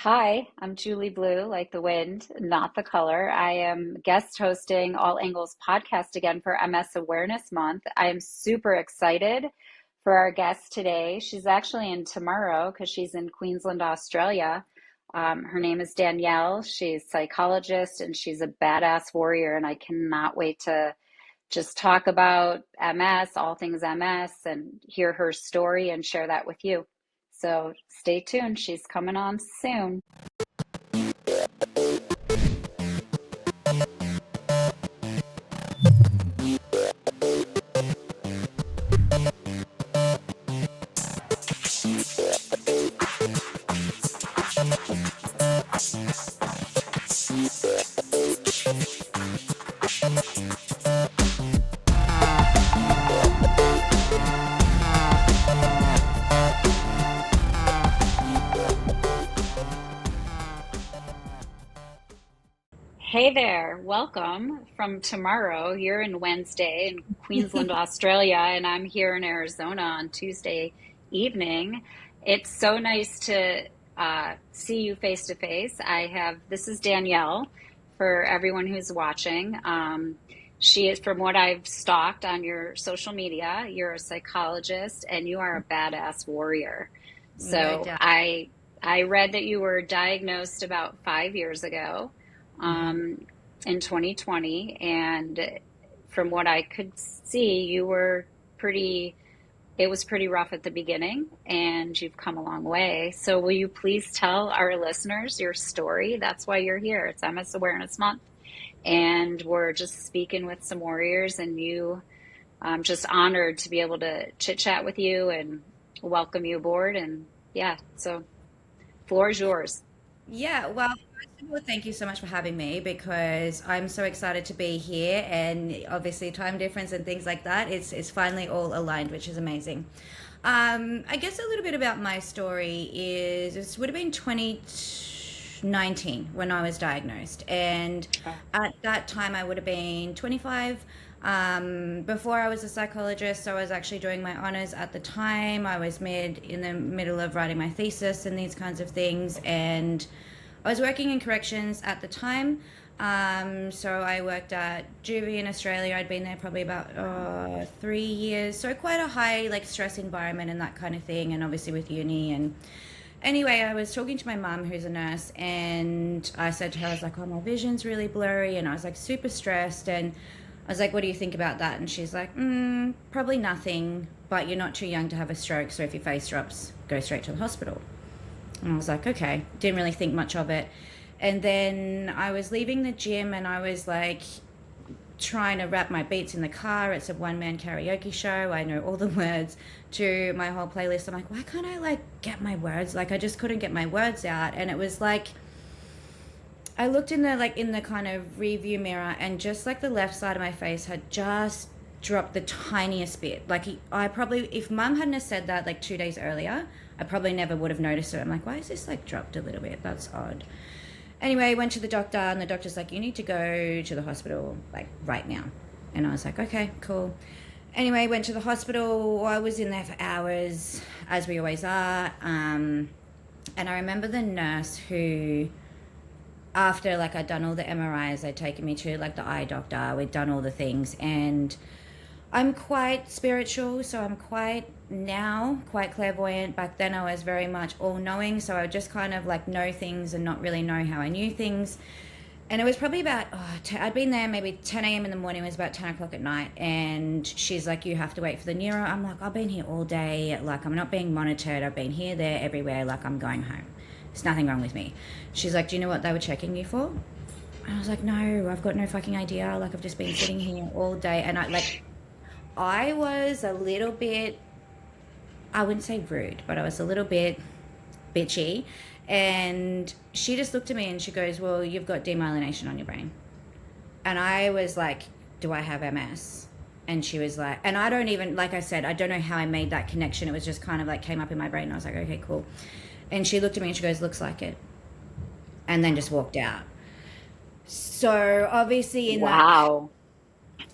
Hi, I'm Julie Blue, like the wind, not the color. I am guest hosting All Angles podcast again for MS Awareness Month. I am super excited for our guest today. She's actually in tomorrow because she's in Queensland, Australia. Her name is Danielle. She's a psychologist and she's a badass warrior, and I cannot wait to just talk about MS, all things MS, and hear her story and share that with you. So stay tuned. She's coming on soon. Hey there, welcome from tomorrow. You're in Wednesday in Queensland, Australia, and I'm here in Arizona on Tuesday evening. It's so nice to see you face to face. This is Danielle for everyone who's watching. She is, from what I've stalked on your social media, you're a psychologist and you are a badass warrior. No So doubt. I read that you were diagnosed about 5 years ago Mhm. um, in 2020. And from what I could see, it was pretty rough at the beginning, and you've come a long way. So, will you please tell our listeners your story? That's why you're here. It's MS Awareness Month, and we're just speaking with some warriors, and I'm just honored to be able to chit chat with you and welcome you aboard. And yeah, so, floor is yours. Yeah, well, first of all, thank you so much for having me because I'm so excited to be here and obviously time difference and things like that. It's finally all aligned, which is amazing. I guess a little bit about my story is this would have been 2019 when I was diagnosed, and Oh, at that time I would have been 25. Before I was a psychologist, I was actually doing my honors at the time. I was in the middle of writing my thesis and these kinds of things, and I was working in corrections at the time. So I worked at juvie in Australia. I'd been there probably about 3 years, so quite a high like stress environment and that kind of thing, and obviously with uni and anyway, I was talking to my mum, who's a nurse, and I said to her, I was like, oh, my vision's really blurry, and I was like super stressed, and I was like, what do you think about that? And she's like, probably nothing, but you're not too young to have a stroke, so if your face drops, go straight to the hospital. And I was like, okay, didn't really think much of it. And then I was leaving the gym and I was like trying to rap my beats in the car. It's a one man karaoke show. I know all the words to my whole playlist. I'm like, why can't I like get my words? Like I just couldn't get my words out. And it was like I looked in the kind of review mirror, and just like the left side of my face had just dropped the tiniest bit. Like I probably, if mum hadn't have said that like 2 days earlier, I probably never would have noticed it. I'm like, why is this like dropped a little bit? That's odd. Anyway, went to the doctor, and the doctor's like, you need to go to the hospital like right now. And I was like, okay, cool. Anyway, went to the hospital. I was in there for hours, as we always are. And I remember the nurse who, after like I'd done all the MRIs, they'd taken me to like the eye doctor. We'd done all the things, and I'm quite spiritual, so I'm quite clairvoyant. Back then, I was very much all knowing, so I would just kind of like know things and not really know how I knew things. And it was probably about, I'd been there maybe 10 a.m. in the morning, it was about 10 o'clock at night. And she's like, you have to wait for the neuro. I'm like, I've been here all day. Like, I'm not being monitored. I've been here, there, everywhere. Like, I'm going home. There's nothing wrong with me. She's like, do you know what they were checking you for? And I was like, no, I've got no fucking idea. Like, I've just been sitting here all day. And I was a little bit, I wouldn't say rude, but I was a little bit bitchy. And she just looked at me and she goes, well, you've got demyelination on your brain. And I was like, do I have MS? And she was like, and I don't even, like I said, I don't know how I made that connection. It was just kind of like came up in my brain. And I was like, okay, cool. And she looked at me and she goes, looks like it. And then just walked out. So obviously wow.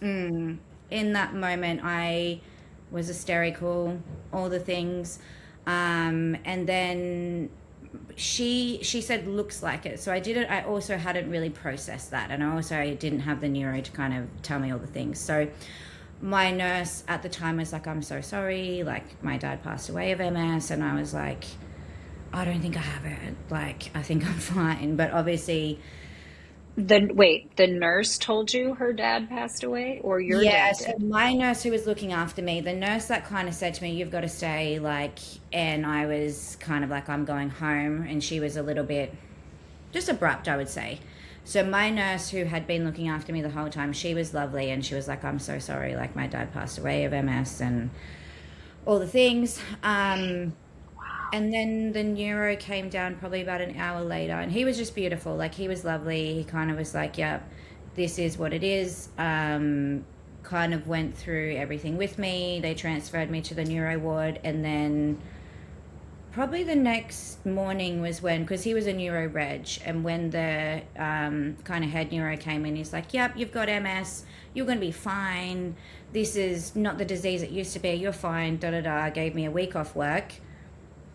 in that moment, I was hysterical, all the things. And then she said looks like it. So I also hadn't really processed that, and I also didn't have the neuro to kind of tell me all the things. So my nurse at the time was like, I'm so sorry, like my dad passed away of MS. And I was like, I don't think I have it, like I think I'm fine. But obviously, The nurse told you her dad passed away, or your yeah, dad so did? my nurse who was looking after me, the nurse that kind of said to me, you've got to stay, like, and I was kind of like, I'm going home, and she was a little bit just abrupt, I would say. So my nurse who had been looking after me the whole time, she was lovely, and she was like, I'm so sorry, like my dad passed away of MS and all the things. And then the neuro came down probably about an hour later, and he was just beautiful. Like he was lovely. He kind of was like, "Yep, this is what it is." Kind of went through everything with me. They transferred me to the neuro ward, and then probably the next morning was when, because he was a neuro reg, and when the kind of head neuro came in, he's like, "Yep, you've got MS. You're going to be fine. This is not the disease it used to be. You're fine." Da da da. Gave me a week off work.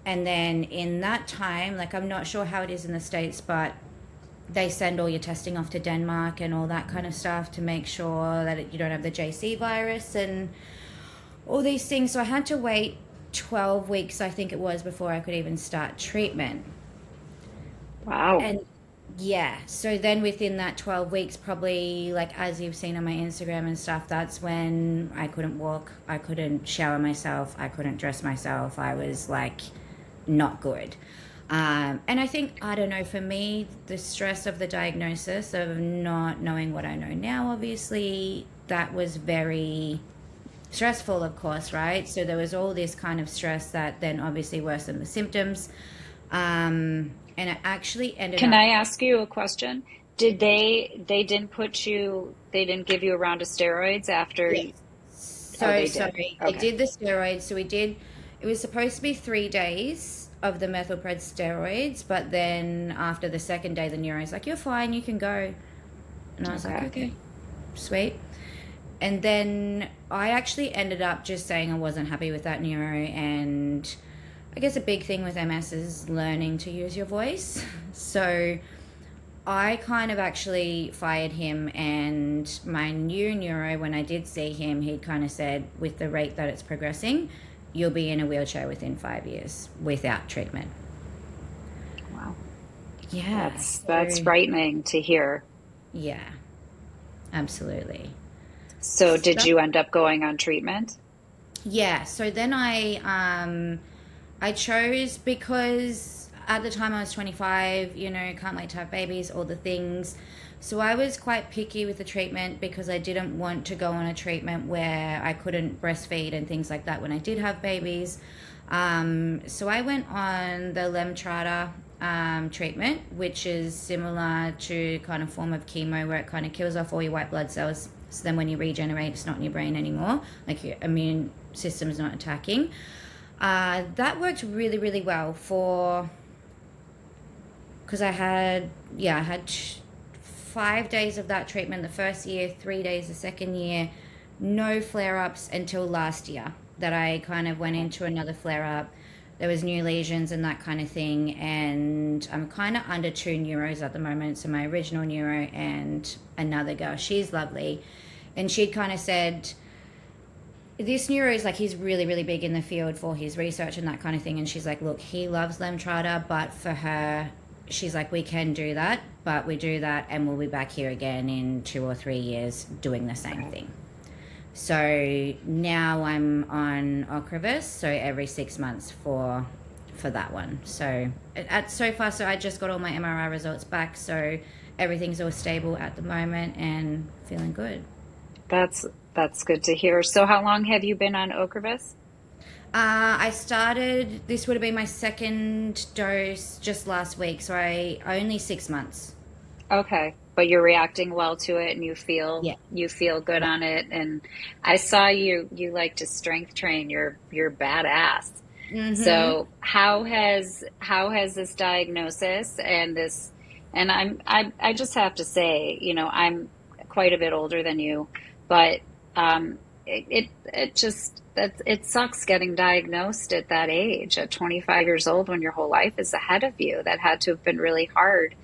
And then in that time, like I'm not sure how it is in the States, but they send all your testing off to Denmark and all that kind of stuff to make sure that you don't have the JC virus and all these things. So I had to wait 12 weeks, I think it was, before I could even start treatment. Wow. And yeah, so then within that 12 weeks, probably like as you've seen on my Instagram and stuff, that's when I couldn't walk, I couldn't shower myself, I couldn't dress myself. I was like, not good. And I think, I don't know, for me, the stress of the diagnosis of not knowing what I know now, obviously, that was very stressful, of course, right? So there was all this kind of stress that then obviously worsened the symptoms. And it actually ended Can up. I ask you a question? Did they didn't put you, they didn't give you a round of steroids after Yes. you, oh, So they did. sorry. They Okay. did the steroids. So we did, it was supposed to be 3 days of the methylpred steroids, but then after the second day, the neuro's like, you're fine, you can go. And I was like, Okay. okay, sweet. And then I actually ended up just saying I wasn't happy with that neuro. And I guess a big thing with MS is learning to use your voice. So I kind of actually fired him, and my new neuro, when I did see him, he kind of said, with the rate that it's progressing, you'll be in a wheelchair within 5 years without treatment. Wow. Yeah. That's So, frightening to hear. yeah, absolutely. So did So, you end up going on treatment? yeah. So then I chose, because at the time I was 25, can't wait to have babies, all the things. So I was quite picky with the treatment because I didn't want to go on a treatment where I couldn't breastfeed and things like that when I did have babies. So I went on the Lemtrada treatment, which is similar to kind of form of chemo where it kind of kills off all your white blood cells. So then when you regenerate, it's not in your brain anymore. Like your immune system's not attacking. That worked really, really well because I had 5 days of that treatment the first year, 3 days the second year, no flare-ups until last year that I kind of went into another flare-up. There was new lesions and that kind of thing, and I'm kind of under two neuros at the moment. So my original neuro and another girl, she's lovely, and she'd kind of said, this neuro is like, he's really, really big in the field for his research and that kind of thing. And she's like, look, he loves Lemtrada, but for her, she's like, we can do that, but we do that and we'll be back here again in 2 or 3 years doing the same Okay. thing. So now I'm on Ocrevus, so every 6 months for that one. So so far, so I just got all my MRI results back, so everything's all stable at the moment and feeling good. That's that's good to hear. So how long have you been on Ocrevus? I started, this would have been my second dose just last week, so I only 6 months. Okay, but you're reacting well to it and Yeah. you feel good Yeah. on it, and I saw you like to strength train. You're badass. Mm-hmm. So how has this diagnosis and this, and I just have to say, I'm quite a bit older than you, but um it just that it sucks getting diagnosed at that age, at 25 years old, when your whole life is ahead of you. That had to have been really hard.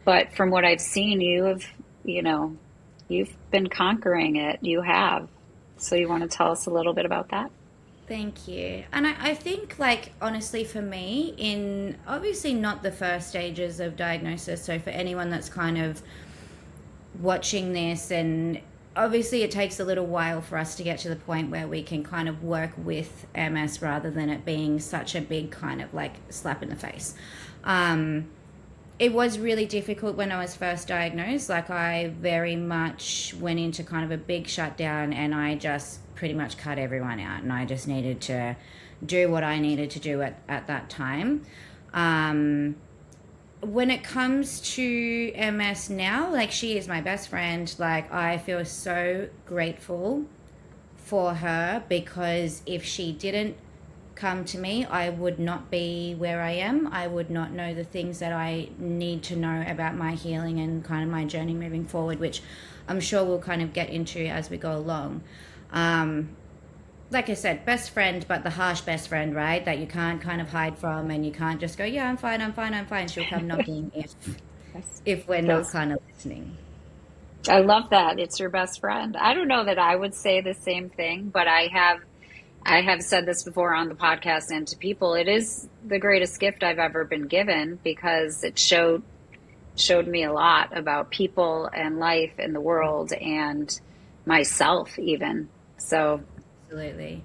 But from what I've seen, you know, you've been conquering it. You have. So you want to tell us a little bit about that? Thank you. And I think, like, honestly, for me, in obviously not the first stages of diagnosis, so for anyone that's kind of watching this, and obviously it takes a little while for us to get to the point where we can kind of work with MS rather than it being such a big kind of like slap in the face. It was really difficult when I was first diagnosed. Like, I very much went into kind of a big shutdown, and I just pretty much cut everyone out, and I just needed to do what I needed to do at that time. When it comes to MS now, like, she is my best friend. Like, I feel so grateful for her, because if she didn't come to me, I would not be where I am. I would not know the things that I need to know about my healing and kind of my journey moving forward, which I'm sure we'll kind of get into as we go along. Like I said, best friend, but the harsh best friend, right? That you can't kind of hide from, and you can't just go, yeah, I'm fine, I'm fine, I'm fine. She'll come knocking if we're not Yes. kind of listening. I love that. It's your best friend. I don't know that I would say the same thing, but I have said this before on the podcast and to people. It is the greatest gift I've ever been given, because it showed me a lot about people and life and the world and myself even. So, Absolutely.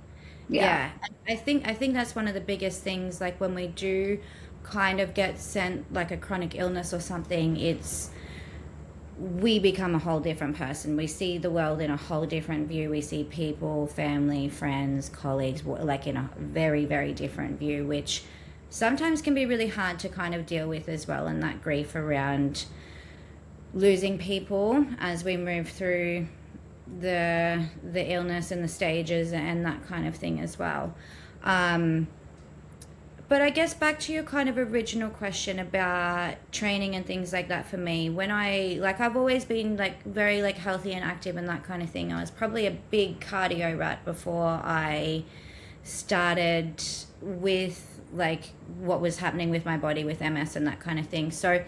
yeah. Yeah. I think that's one of the biggest things, like when we do kind of get sent like a chronic illness or something, it's we become a whole different person. We see the world in a whole different view. We see people, family, friends, colleagues, like in a very, very different view, which sometimes can be really hard to kind of deal with as well. And that grief around losing people as we move through the illness and the stages and that kind of thing as well. But I guess back to your kind of original question about training and things like that, for me, when I've always been like very like healthy and active and that kind of thing. I was probably a big cardio rat before I started with like what was happening with my body with MS and that kind of thing. So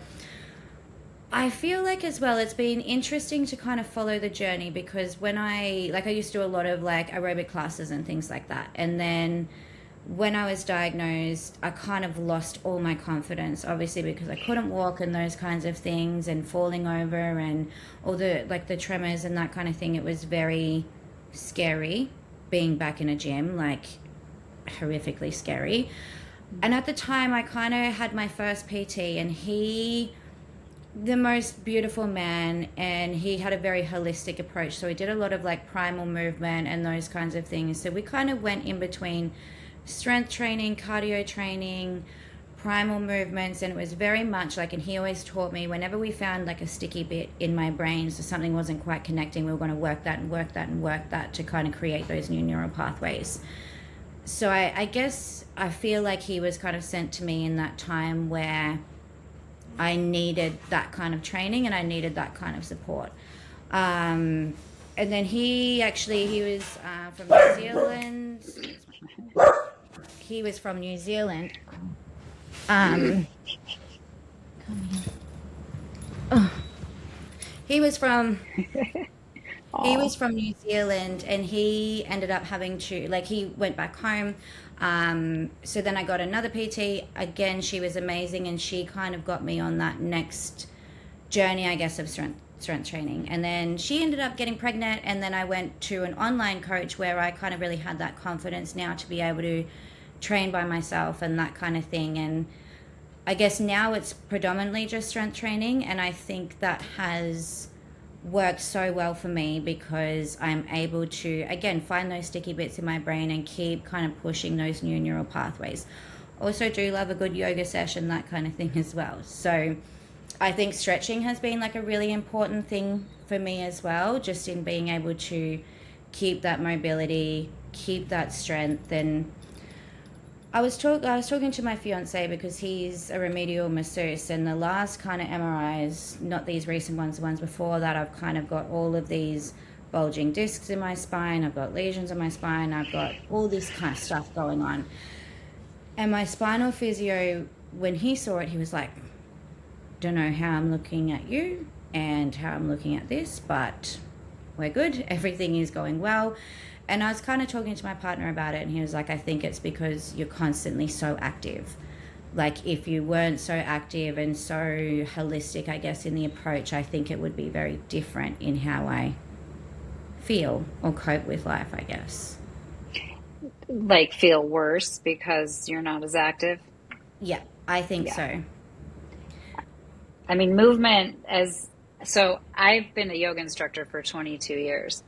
I feel like as well it's been interesting to kind of follow the journey, because when I used to do a lot of like aerobic classes and things like that, and then when I was diagnosed, I kind of lost all my confidence, obviously, because I couldn't walk and those kinds of things, and falling over and all the like the tremors and that kind of thing. It was very scary being back in a gym, like horrifically scary. And at the time I kind of had my first PT, and the most beautiful man, and he had a very holistic approach. So he did a lot of like primal movement and those kinds of things. So we kind of went in between strength training, cardio training, primal movements, and it was very much like, and he always taught me, whenever we found like a sticky bit in my brain, so something wasn't quite connecting, we were going to work that and work that and work that to kind of create those new neural pathways. So I guess I feel like he was kind of sent to me in that time where I needed that kind of training and I needed that kind of support. And then he was from New Zealand. He was from New Zealand. He was from New Zealand, and he ended up having to, like, he went back home. So then I got another PT. Again, she was amazing, and she kind of got me on that next journey, I guess, of strength training. And then she ended up getting pregnant, and then I went to an online coach where I kind of really had that confidence now to be able to train by myself and that kind of thing. And I guess now it's predominantly just strength training, and I think that has worked so well for me because I'm able to, again, find those sticky bits in my brain and keep kind of pushing those new neural pathways. Also do love a good yoga session, that kind of thing as well. So I think stretching has been like a really important thing for me as well, just in being able to keep that mobility, keep that strength. And I was talking to my fiance because he's a remedial masseuse, and the last kind of MRIs, not these recent ones, the ones before that, I've kind of got all of these bulging discs in my spine, I've got lesions in my spine, I've got all this kind of stuff going on. And my spinal physio, when he saw it, he was like, don't know how I'm looking at you and how I'm looking at this, but we're good. Everything is going well. And I was kind of talking to my partner about it, and he was like, I think it's because you're constantly so active. Like, if you weren't so active and so holistic, I guess, in the approach, I think it would be very different in how I feel or cope with life, I guess. Like feel worse because you're not as active? Yeah, I think Yeah. so. I mean, movement as so I've been a yoga instructor for 22 years.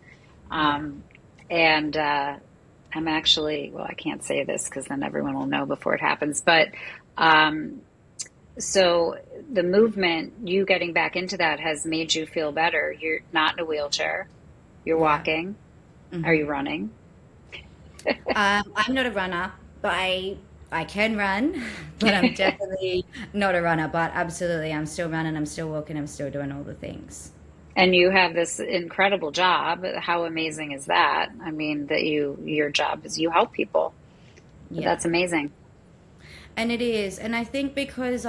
Yeah. Um, and I'm actually, well, I can't say this because then everyone will know before it happens. But um, so the movement, you getting back into that has made you feel better. You're not in a wheelchair. You're Yeah. walking. Are Hmm. you running? I'm not a runner, but I can run, but I'm definitely not a runner. But absolutely, I'm still running, I'm still walking, I'm still doing all the things. And you have this incredible job. How amazing is that? I mean, that your job is you help people. Yeah. That's amazing. And it is. And I think because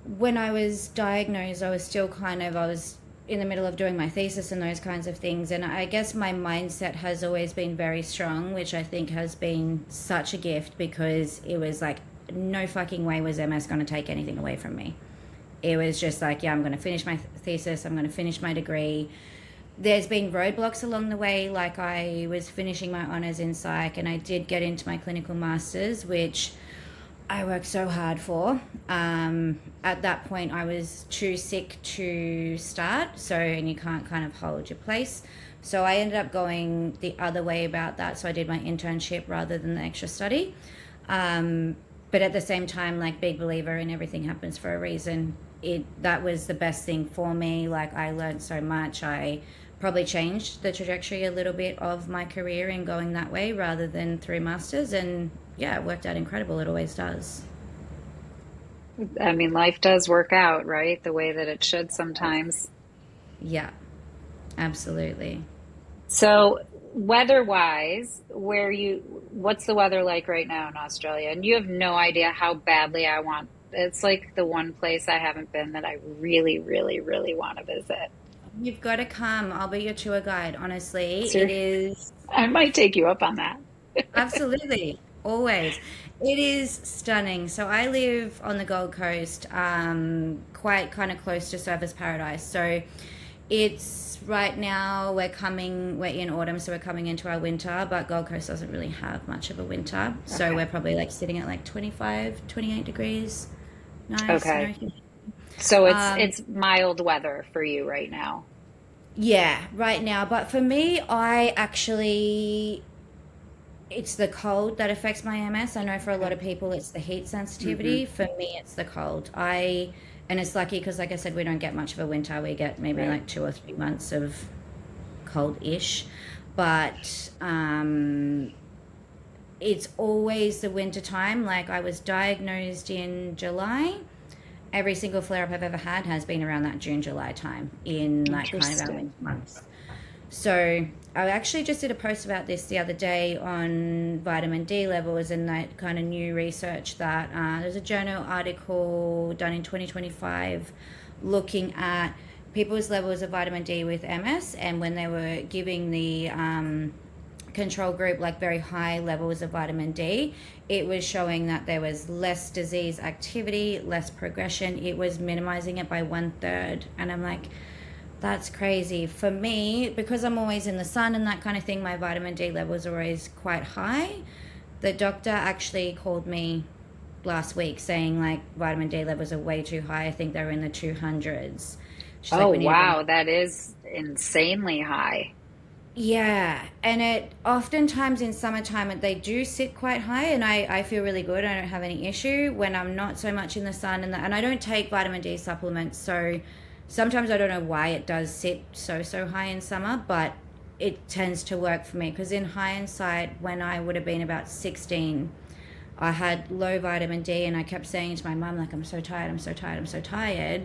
when I was diagnosed, I was still I was in the middle of doing my thesis and those kinds of things. And I guess my mindset has always been very strong, which I think has been such a gift because it was like, no fucking way was MS going to take anything away from me. It was just like, yeah, I'm going to finish my thesis, I'm going to finish my degree. There's been roadblocks along the way, like I was finishing my honours in psych and I did get into my clinical masters, which I worked so hard for. At that point, I was too sick to start, so, and you can't kind of hold your place. So I ended up going the other way about that. So I did my internship rather than the extra study. But at the same time, like, big believer in everything happens for a reason. That was the best thing for me. Like, I learned so much. I probably changed the trajectory a little bit of my career in going that way rather than through masters, and yeah, it worked out incredible. It always does. I mean, life does work out, right? The way that it should sometimes. Yeah, absolutely. So, weather-wise, what's the weather like right now in Australia? And you have no idea how badly I want. It's like the one place I haven't been that I really, really, really want to visit. You've got to come. I'll be your tour guide. Honestly, it Sir, is I might take you up on that. absolutely always. It is stunning. So I live on the Gold Coast, quite kind of close to Surfers Paradise. So it's right now we're in autumn, so we're coming into our winter, but Gold Coast doesn't really have much of a winter. So Okay. we're probably like sitting at like 25, 28 degrees. Nice, no Okay. heat. So Um, it's mild weather for you right now. yeah, right now. But for me, I actually it's the cold that affects my MS. I know for a lot Okay. of people it's the heat Hmm. sensitivity. For me, it's the cold. And it's lucky because, like I said, we don't get much of a winter. We get maybe Right. like 2 or 3 months of cold-ish, but it's always the winter time. Like, I was diagnosed in July. Every single flare up I've ever had has been around that June, July time in like kind of our winter Interesting. months. So I actually just did a post about this the other day on vitamin D levels and that kind of new research that there's a journal article done in 2025 looking at people's levels of vitamin D with MS, and when they were giving the control group like very high levels of vitamin D, it was showing that there was less disease activity, less progression. It was minimizing it by 1/3. And I'm like, that's crazy. For me, because I'm always in the sun and that kind of thing, my vitamin D levels are always quite high. The doctor actually called me last week saying like vitamin D levels are way too high. I think they're in the 200s. She's Oh, like, we need to bring. wow. That is insanely high. Yeah, and it oftentimes in summertime they do sit quite high, and I feel really good. I don't have any issue when I'm not so much in the sun, and I don't take vitamin D supplements, so sometimes I don't know why it does sit so high in summer, but it tends to work for me because in hindsight, when I would have been about 16, I had low vitamin D, and I kept saying to my mum like, I'm so tired, I'm so tired, I'm so tired.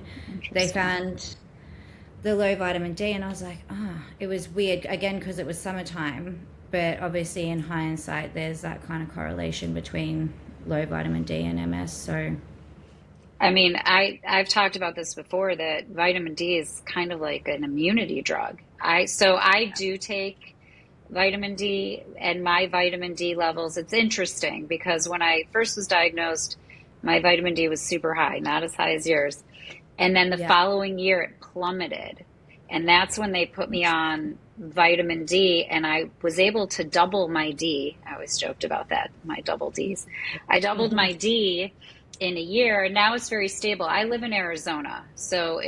They Interesting. found the low vitamin D, and I was like, it was weird again because it was summertime. But obviously, in hindsight, there's that kind of correlation between low vitamin D and MS. So I mean, I've talked about this before that vitamin D is kind of like an immunity drug. I do take vitamin D, and my vitamin D levels, it's interesting because when I first was diagnosed, my vitamin D was super high, not as high as yours. And then the yeah, following year it plummeted. And that's when they put me on vitamin D, and I was able to double my D. I always joked about that, my double Ds. I doubled my D in a year, and now it's very stable. I live in Arizona, so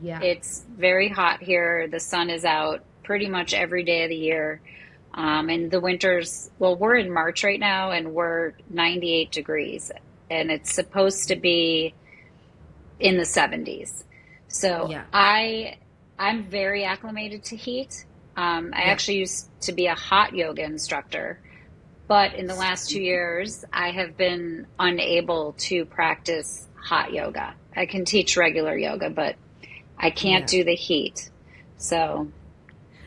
yeah, it's very hot here. The sun is out pretty much every day of the year. And the winters, well, we're in March right now and we're 98 degrees and it's supposed to be in the 70s. So yeah, I'm very acclimated to heat. I yeah. actually used to be a hot yoga instructor, but in the last 2 years, I have been unable to practice hot yoga. I can teach regular yoga, but I can't Yeah. do the heat. So,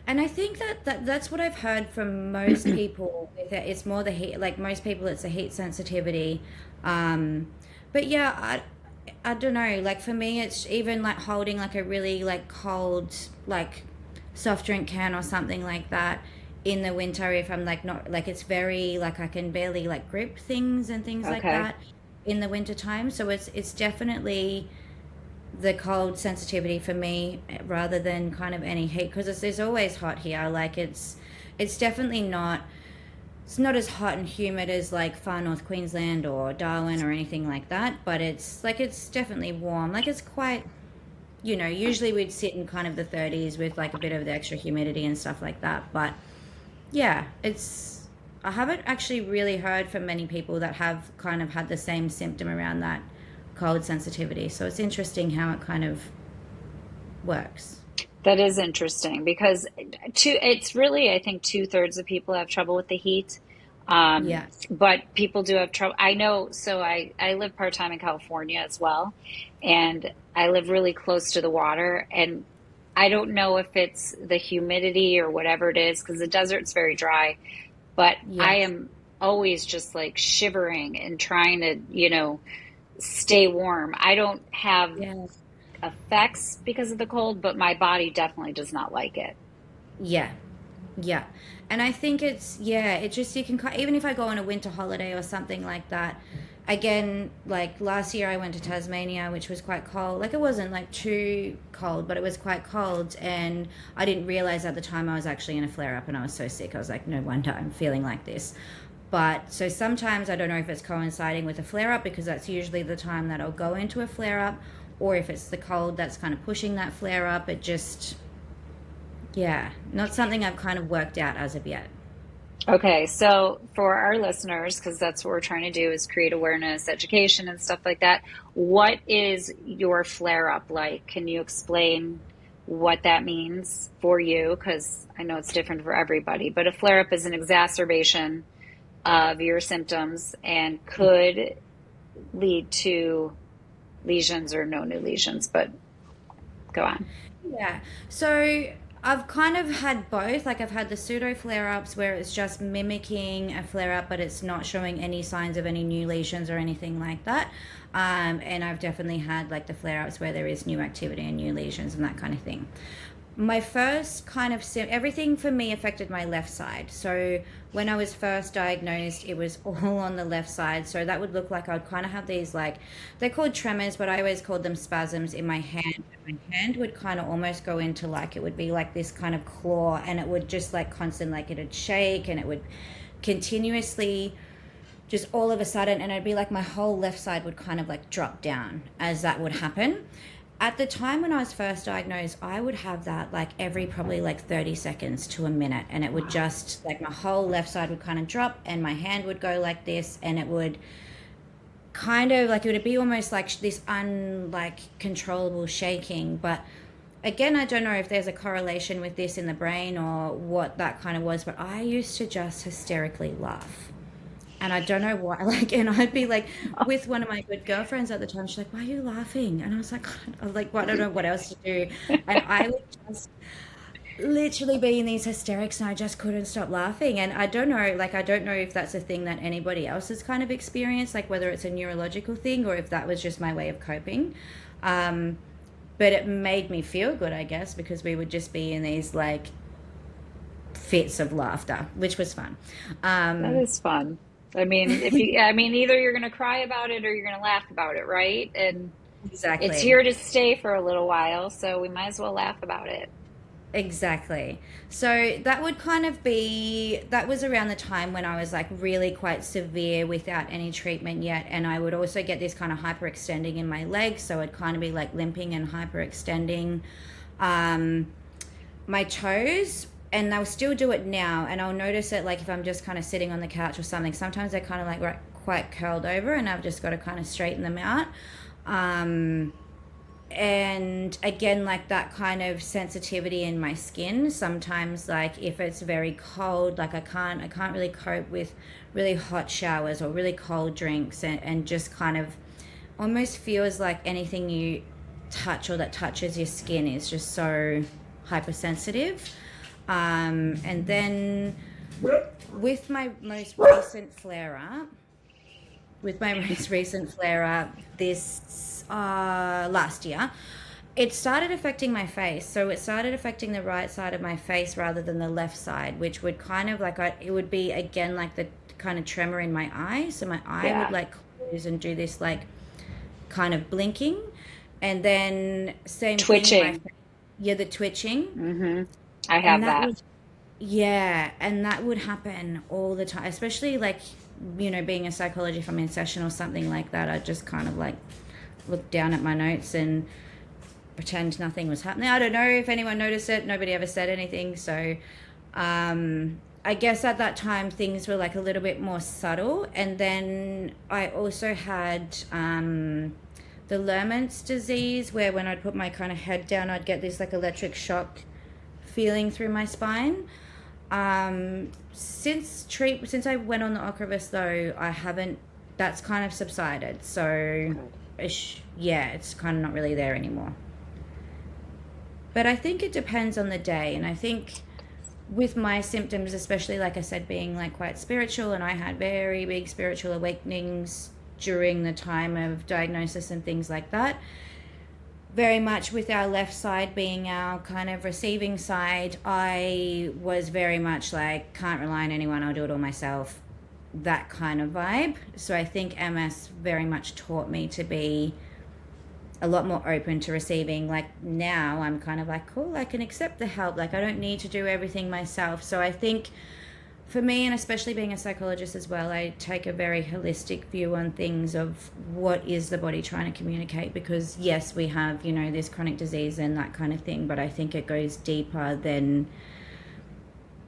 And I think that's what I've heard from most people. With it. It's more the heat. Like most people, it's a heat sensitivity. But yeah, I don't know. Like for me, it's even like holding like a really like cold like soft drink can or something like that in the winter. If I'm like not like it's very like I can barely like grip things and things like okay. that in the winter time. So it's definitely the cold sensitivity for me rather than kind of any heat because it's always hot here. Like it's definitely not it's not as hot and humid as like far north Queensland or Darwin or anything like that, but it's like it's definitely warm. Like it's quite, usually we'd sit in kind of the 30s with like a bit of the extra humidity and stuff like that. But yeah, I haven't actually really heard from many people that have kind of had the same symptom around that cold sensitivity. So it's interesting how it kind of works. That is interesting because it's really, I think 2/3 of people have trouble with the heat. Yeah. But people do have trouble. I know, so I live part-time in California as well, and I live really close to the water. And I don't know if it's the humidity or whatever it is, because the desert's very dry, but I Yes. am always just like shivering and trying to, stay warm. I don't have Yes. effects because of the cold, but my body definitely does not like it. Yeah. Yeah. And I think it just, you can, even if I go on a winter holiday or something like that, again, like last year I went to Tasmania, which was quite cold. Like it wasn't like too cold, but it was quite cold. And I didn't realize at the time I was actually in a flare up and I was so sick. I was like, no wonder I'm feeling like this. But so sometimes I don't know if it's coinciding with a flare up because that's usually the time that I'll go into a flare up, or if it's the cold that's kind of pushing that flare up. It just, yeah, not something I've kind of worked out as of yet. Okay, so for our listeners, because that's what we're trying to do is create awareness, education, and stuff like that. What is your flare up like? Can you explain what that means for you? Because I know it's different for everybody, but a flare up is an exacerbation of your symptoms and could lead to lesions or no new lesions, but go on. Yeah. So I've kind of had both. Like I've had the pseudo flare ups where it's just mimicking a flare up, but it's not showing any signs of any new lesions or anything like that. And I've definitely had like the flare ups where there is new activity and new lesions and that kind of thing. My first kind of everything for me affected my left side. So when I was first diagnosed, it was all on the left side. So that would look like I'd kind of have these like they're called tremors, but I always called them spasms in my hand. My hand would kind of almost go into like it would be like this kind of claw, and it would just like constant like it'd shake, and it would continuously just all of a sudden, and it'd be like my whole left side would kind of like drop down as that would happen. At the time when I was first diagnosed, I would have that like every probably like 30 seconds to a minute. And it would just like my whole left side would kind of drop and my hand would go like this. And it would kind of like, it would be almost like this unlike controllable shaking. But again, I don't know if there's a correlation with this in the brain or what that kind of was, but I used to just hysterically laugh And I don't know why, like, and I'd be like with one of my good girlfriends at the time. She's like, "Why are you laughing?" And I was like, well, I don't know what else to do. And I would just literally be in these hysterics, and I just couldn't stop laughing. And I don't know, like, I don't know if that's a thing that anybody else has kind of experienced, like whether it's a neurological thing or if that was just my way of coping. Um, but it made me feel good, I guess, because we would just be in these like fits of laughter, which was fun. That Um, is fun. I mean, if you, I mean, either you're going to cry about it or you're going to laugh about it, right? And it's exactly. here to stay for a little while, so we might as well laugh about it. Exactly. So that would kind of be, that was around the time when I was like really quite severe without any treatment yet. And I would also get this kind of hyperextending in my legs. So I'd kind of be like limping and hyperextending um, my toes. And I'll still do it now. And I'll notice it like if I'm just kind of sitting on the couch or something. Sometimes they're kind of like right, quite curled over and I've just got to kind of straighten them out. Um, and again, like that kind of sensitivity in my skin sometimes, like if it's very cold, like I can't really cope with really hot showers or really cold drinks, and just kind of almost feels like anything you touch or that touches your skin is just so hypersensitive. And then with my most recent flare up this last year, it started affecting my face. So it started affecting the right side of my face rather than the left side, which would kind of like, it would be again like the kind of tremor in my eye. So my eye would Yeah. like close and do this like kind of blinking. And then same thing, Twitching. yeah, the twitching. Hmm. I And have that that. was, yeah, and that would happen all the time, especially like, being a psychology, if I'm in session or something like that, I just kind of like look down at my notes and pretend nothing was happening. I don't know if anyone noticed it. Nobody ever said anything. So I guess at that time things were like a little bit more subtle. And then I also had the Lerman's disease, where when I'd put my kind of head down, I'd get this like electric shock feeling through my spine. Since I went on the Ocrevus though, I haven't. That's kind of subsided. So, Good. yeah, it's kind of not really there anymore. But I think it depends on the day, and I think with my symptoms, especially like I said, being like quite spiritual, and I had very big spiritual awakenings during the time of diagnosis and things like that, very much with our left side being our kind of receiving side, I was very much like, can't rely on anyone, I'll do it all myself, that kind of vibe. So I think MS very much taught me to be a lot more open to receiving. Like now I'm kind of like, cool, I can accept the help, like I don't need to do everything myself. So I think for me, and especially being a psychologist as well, I take a very holistic view on things of what is the body trying to communicate, because yes, we have, this chronic disease and that kind of thing, but I think it goes deeper than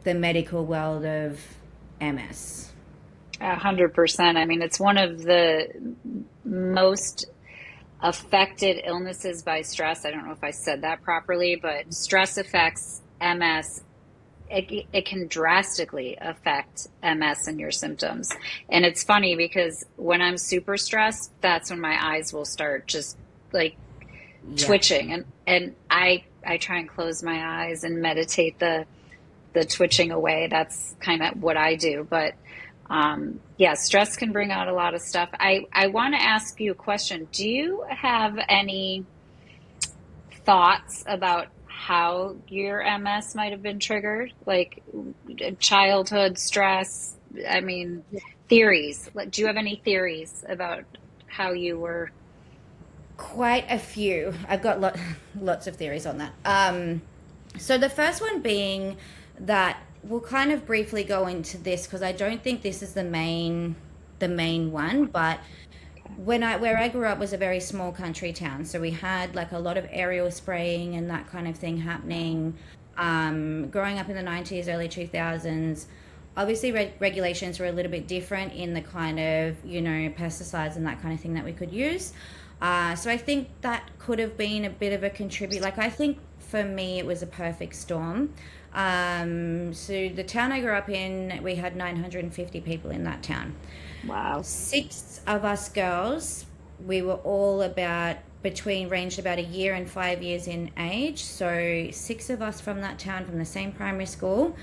the medical world of MS. 100%. I mean, it's one of the most affected illnesses by stress. I don't know if I said that properly, but stress affects MS. It can drastically affect MS and your symptoms. And it's funny because when I'm super stressed, that's when my eyes will start just like Yeah. twitching. And I try and close my eyes and meditate the twitching away. That's kind of what I do. But yeah, stress can bring out a lot of stuff. I want to ask you a question. Do you have any thoughts about how your MS might have been triggered? Like childhood stress? I mean, theories. Like, do you have any theories about how you were? Quite a few. I've got lots of theories on that. So the first one being that we'll kind of briefly go into this because I don't think this is the main one, but where I grew up was a very small country town, so we had like a lot of aerial spraying and that kind of thing happening. Growing up in the 90s, early 2000s, obviously regulations were a little bit different in the kind of pesticides and that kind of thing that we could use. So I think that could have been a bit of a contribute. Like I think for me, it was a perfect storm. So the town I grew up in, we had 950 people in that town. Wow. 6 of us girls, we were all about ranged about a year and 5 years in age. So 6 of us from that town, from the same primary school.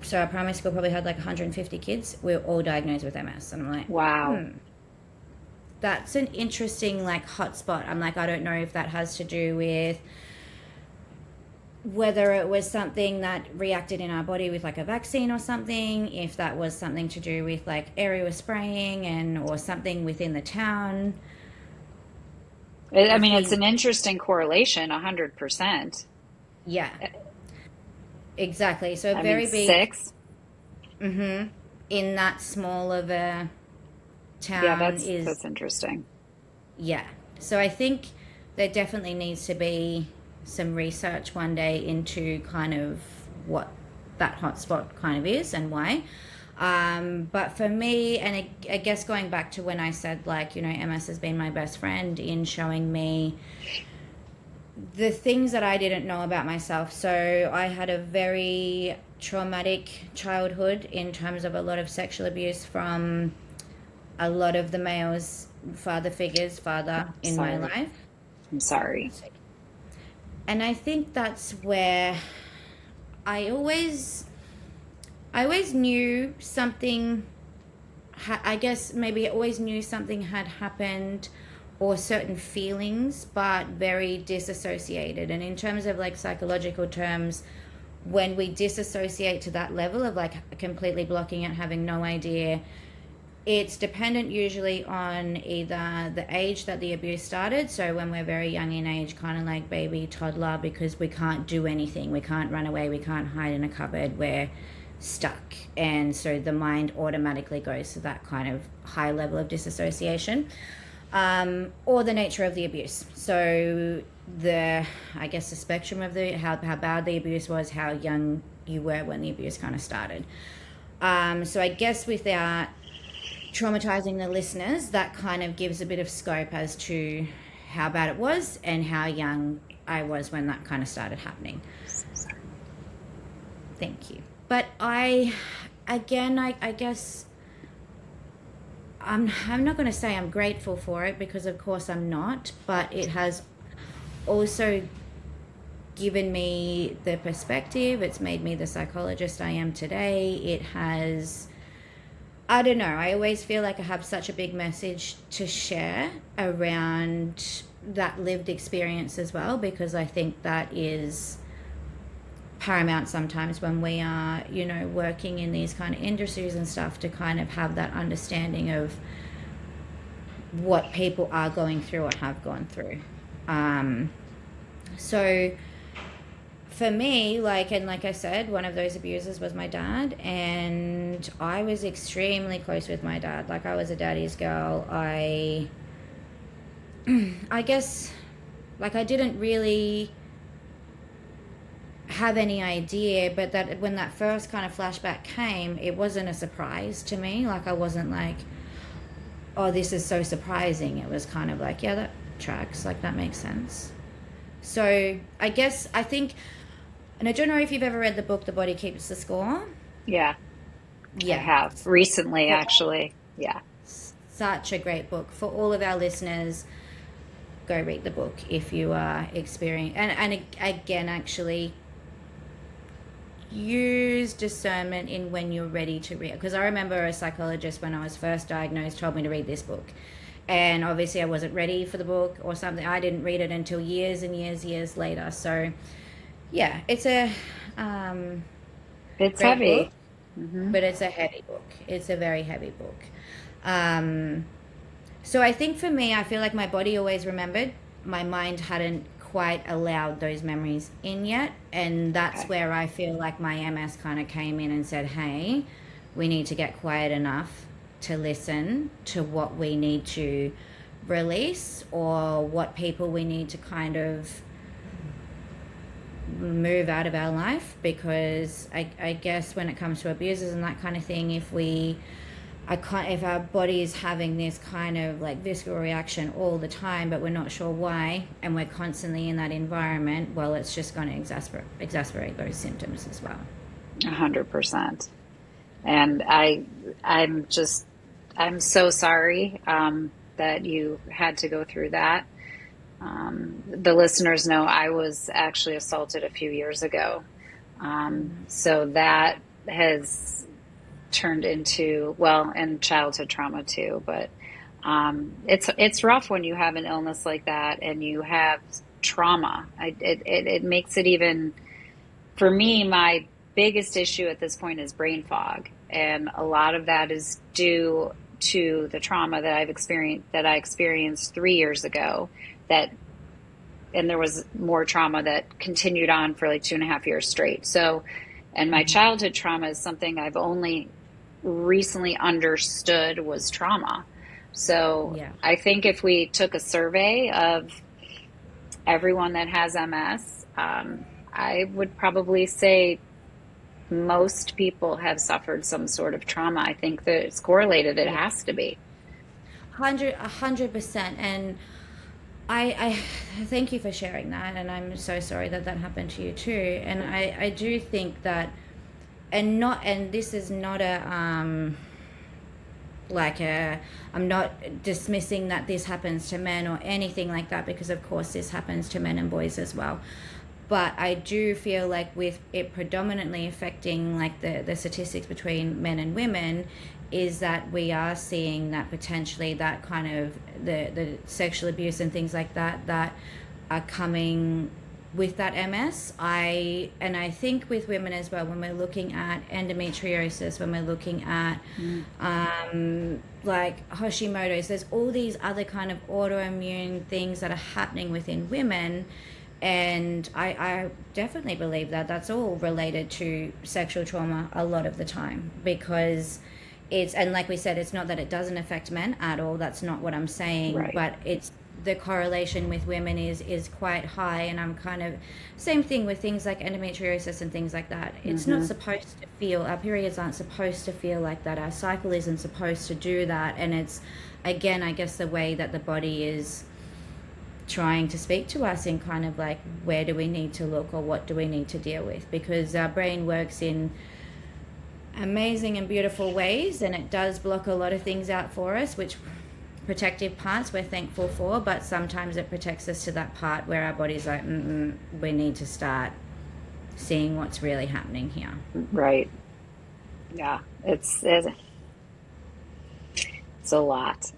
So our primary school probably had like 150 kids. We were all diagnosed with MS. And I'm like, Wow. that's an interesting like hotspot. I'm like, I don't know if that has to do with whether it was something that reacted in our body with like a vaccine or something, if that was something to do with like area spraying or something within the town. I mean, it's an interesting correlation, 100%. Yeah, exactly. So I very mean, big. 6. In that small of a Yeah, town is, that's interesting. yeah. So I think there definitely needs to be some research one day into kind of what that hotspot kind of is and why. But for me, and I guess going back to when I said, like, you know, MS has been my best friend in showing me the things that I didn't know about myself. So I had a very traumatic childhood in terms of a lot of sexual abuse from a lot of the male's father in my life. I'm sorry. And I think that's where I always knew something, I guess maybe I always knew something had happened or certain feelings, but very disassociated. And in terms of like psychological terms, when we disassociate to that level of like completely blocking it, having no idea, it's dependent usually on either the age that the abuse started. So when we're very young in age, kind of like baby, toddler, because we can't do anything. We can't run away. We can't hide in a cupboard. We're stuck. And so the mind automatically goes to that kind of high level of disassociation, or the nature of the abuse. So I guess the spectrum of how bad the abuse was, how young you were when the abuse kind of started. So I guess without traumatizing the listeners, that kind of gives a bit of scope as to how bad it was and how young I was when that kind of started happening. Thank you. But I guess I'm not going to say I'm grateful for it, because of course I'm not, but it has also given me the perspective. It's made me the psychologist I am today. It has, I don't know, I always feel like I have such a big message to share around that lived experience as well, because I think that is paramount sometimes when we are, you know, working in these kind of industries and stuff, to kind of have that understanding of what people are going through or have gone through. So for me, like I said, one of those abusers was my dad, and I was extremely close with my dad. Like, I was a daddy's girl. I guess, like, I didn't really have any idea, but that when that first kind of flashback came, it wasn't a surprise to me. Like, I wasn't like, oh, this is so surprising. It was kind of like, yeah, that tracks, like, that makes sense. So I think, and I don't know if you've ever read the book The Body Keeps the Score. Yeah. I have recently, actually. Yeah. Such a great book. For all of our listeners, go read the book if you are experiencing, and again, actually use discernment in when you're ready to read. Because I remember a psychologist, when I was first diagnosed, told me to read this book, and obviously I wasn't ready for the book or something. I didn't read it until years and years later. So yeah, it's it's heavy book, but it's a heavy book. It's a very heavy book. So I think for me, I feel like my body always remembered. My mind hadn't quite allowed those memories in yet, and that's where I feel like my MS kind of came in and said, hey, we need to get quiet enough to listen to what we need to release, or what people we need to kind of move out of our life. Because I guess when it comes to abusers and that kind of thing, if we I can't, if our body is having this kind of like visceral reaction all the time, but we're not sure why, and we're constantly in that environment, well, it's just going to exacerbate those symptoms as well. 100%. And I'm so sorry that you had to go through that. The listeners know I was actually assaulted a few years ago. So that has turned into, well, and childhood trauma too, but it's rough when you have an illness like that and you have trauma. It makes it even, for me, my biggest issue at this point is brain fog. And a lot of that is due to the trauma that I experienced 3 years ago, and there was more trauma that continued on for like 2.5 years straight. So, and my childhood trauma is something I've only recently understood was trauma. So yeah. I think if we took a survey of everyone that has MS, I would probably say most people have suffered some sort of trauma. I think that it's correlated. It has to be. 100%. And I thank you for sharing that. And I'm so sorry that that happened to you too. And I do think that, and this is not I'm not dismissing that this happens to men or anything like that, because of course this happens to men and boys as well. But I do feel like with it predominantly affecting like the statistics between men and women, is that we are seeing that potentially that kind of the sexual abuse and things like that are coming with that MS. I think with women as well, when we're looking at endometriosis, when we're looking at like Hashimoto's, there's all these other kind of autoimmune things that are happening within women. And I definitely believe that that's all related to sexual trauma a lot of the time, because and like we said, it's not that it doesn't affect men at all. That's not what I'm saying. Right. But it's the correlation with women is quite high. And I'm kind of, same thing with things like endometriosis and things like that. It's not supposed to feel, our periods aren't supposed to feel like that. Our cycle isn't supposed to do that. And it's, again, I guess the way that the body is trying to speak to us in kind of like, where do we need to look or what do we need to deal with? Because our brain works in amazing and beautiful ways, and it does block a lot of things out for us, which protective parts we're thankful for, but sometimes it protects us to that part where our body's like, we need to start seeing what's really happening here. Right. Yeah, it's a lot.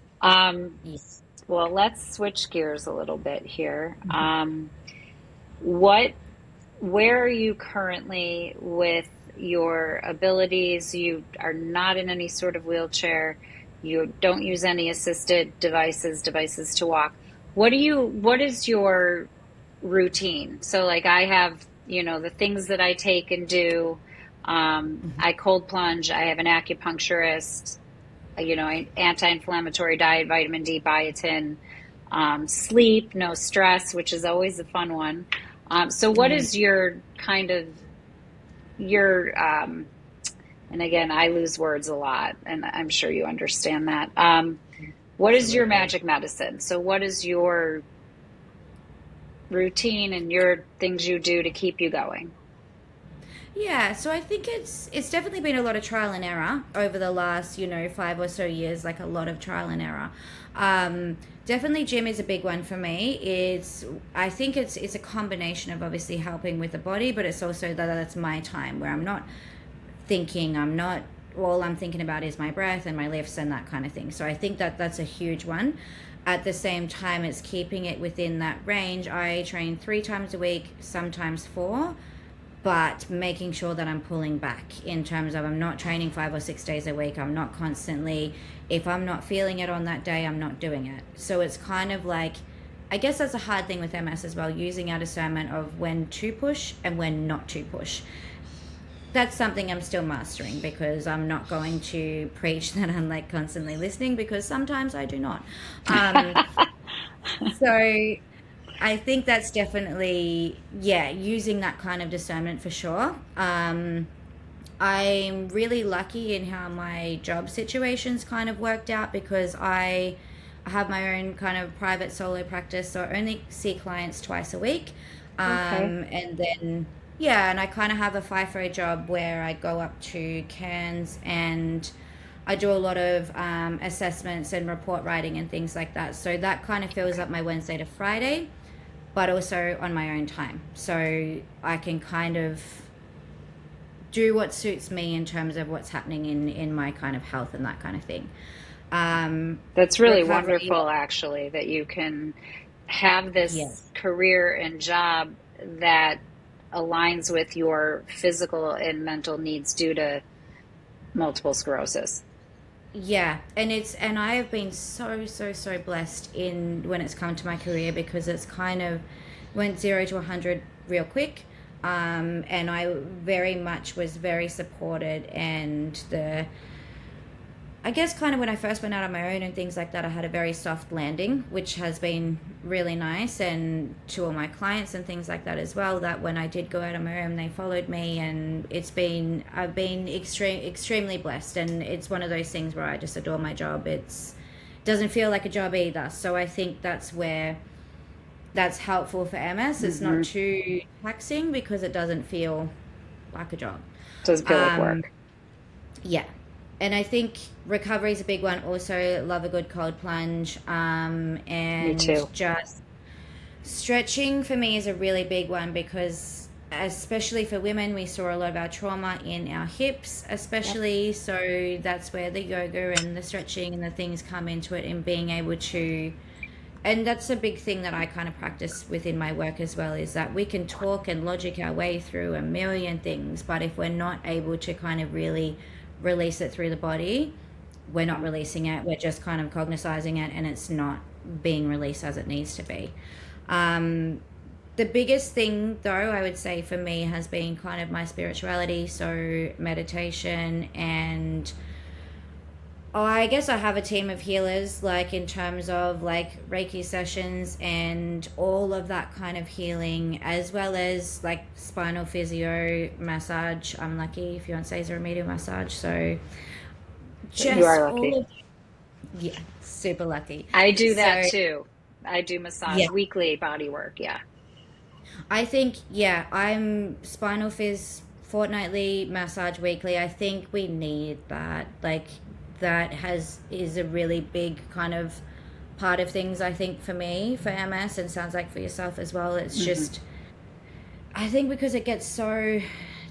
Yes. Well, let's switch gears a little bit here. Where are you currently with your abilities? You are not in any sort of wheelchair. You don't use any assisted devices to walk. What is your routine? So like I have, the things that I take and do, I cold plunge, I have an acupuncturist, anti-inflammatory diet, vitamin D, biotin, sleep, no stress, which is always a fun one. So what is your kind of, and again, I lose words a lot, and I'm sure you understand that. What is your magic medicine? So what is your routine and your things you do to keep you going? Yeah, so I think it's definitely been a lot of trial and error over the last, 5 or so years, like a lot of trial and error. Definitely gym is a big one for me. I think it's a combination of obviously helping with the body, but it's also that's my time where I'm not thinking, all I'm thinking about is my breath and my lifts and that kind of thing. So I think that's a huge one. At the same time, it's keeping it within that range. I train 3 times a week, sometimes 4, but making sure that I'm pulling back in terms of I'm not training 5 or 6 days a week. I'm not constantly, if I'm not feeling it on that day, I'm not doing it. So it's kind of like, I guess that's a hard thing with MS as well, using our discernment of when to push and when not to push. That's something I'm still mastering, because I'm not going to preach that I'm like constantly listening, because sometimes I do not. So I think that's definitely, using that kind of discernment for sure. I'm really lucky in how my job situation's kind of worked out, because I have my own kind of private solo practice, so I only see clients twice a week. Okay. And then, yeah, and I kind of have a FIFO job where I go up to Cairns and I do a lot of assessments and report writing and things like that. So that kind of fills up my Wednesday to Friday, but also on my own time. So I can kind of do what suits me in terms of what's happening in my kind of health and that kind of thing. That's really Recovery, wonderful, actually, that you can have yeah. this career and job that aligns with your physical and mental needs due to multiple sclerosis. Yeah, and I have been so blessed in when it's come to my career, because it's kind of went 0 to 100 real quick. And I very much was very supported, and I guess kind of when I first went out on my own and things like that, I had a very soft landing, which has been really nice. And to all my clients and things like that as well, that when I did go out on my own, they followed me, and I've been extremely blessed. And it's one of those things where I just adore my job. Doesn't feel like a job either. So I think that's where that's helpful for MS. It's Hmm. not too taxing because it doesn't feel like a job. Doesn't feel like Um, work. yeah. And I think recovery is a big one. Also, love a good cold plunge. Me And too. just stretching for me is a really big one, because especially for women, we saw a lot of our trauma in our hips, Yep. especially. So that's where the yoga and the stretching and the things come into it, and being able to, and that's a big thing that I kind of practice within my work as well, is that we can talk and logic our way through a million things, but if we're not able to kind of really release it through the body, we're not releasing it. We're just kind of cognizing it, and it's not being released as it needs to be. Um, the biggest thing, though, I would say for me has been kind of my spirituality, so meditation. And I guess I have a team of healers, like in terms of like Reiki sessions and all of that kind of healing, as well as like spinal physio, massage. I'm lucky, fiance's a remedial massage. So You just are all lucky. of, yeah, super lucky. I do that So too. I do massage, yeah, weekly body work. Yeah. I think, yeah, I'm spinal phys fortnightly, massage weekly. I think we need that. Like that has is a really big kind of part of things, I think, for me, for MS, and sounds like for yourself as well. It's Hmm. just, I think because it gets so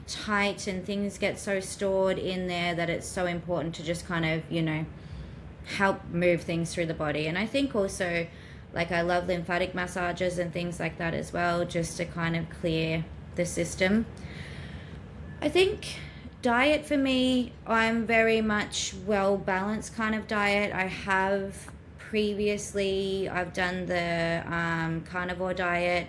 tight and things get so stored in there, that it's so important to just kind of, help move things through the body. And I think also, like, I love lymphatic massages and things like that as well, just to kind of clear the system. I think diet for me, I'm very much well balanced kind of diet. I have previously, I've done the carnivore diet,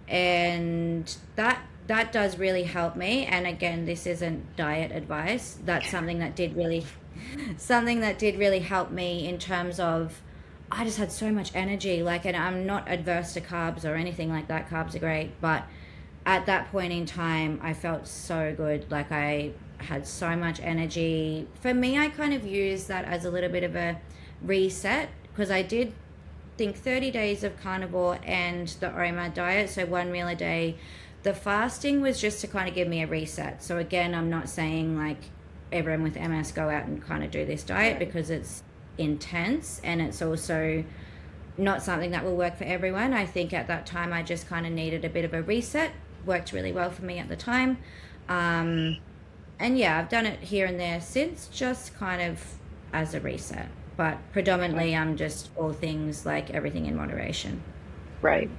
and that does really help me. And again, this isn't diet advice. That's something that did really help me in terms of, I just had so much energy. Like, and I'm not adverse to carbs or anything like that. Carbs are great, but at that point in time, I felt so good. Like, I had so much energy. For me, I kind of used that as a little bit of a reset, because I did think 30 days of carnivore and the OMAD diet, so 1 meal a day. The fasting was just to kind of give me a reset. So again, I'm not saying like everyone with MS go out and kind of do this diet, Right. because it's intense, and it's also not something that will work for everyone. I think at that time I just kind of needed a bit of a reset. Worked really well for me at the time. Um, and yeah, I've done it here and there since, just kind of as a reset. But Okay. predominantly, I'm just all things like everything in moderation. Right.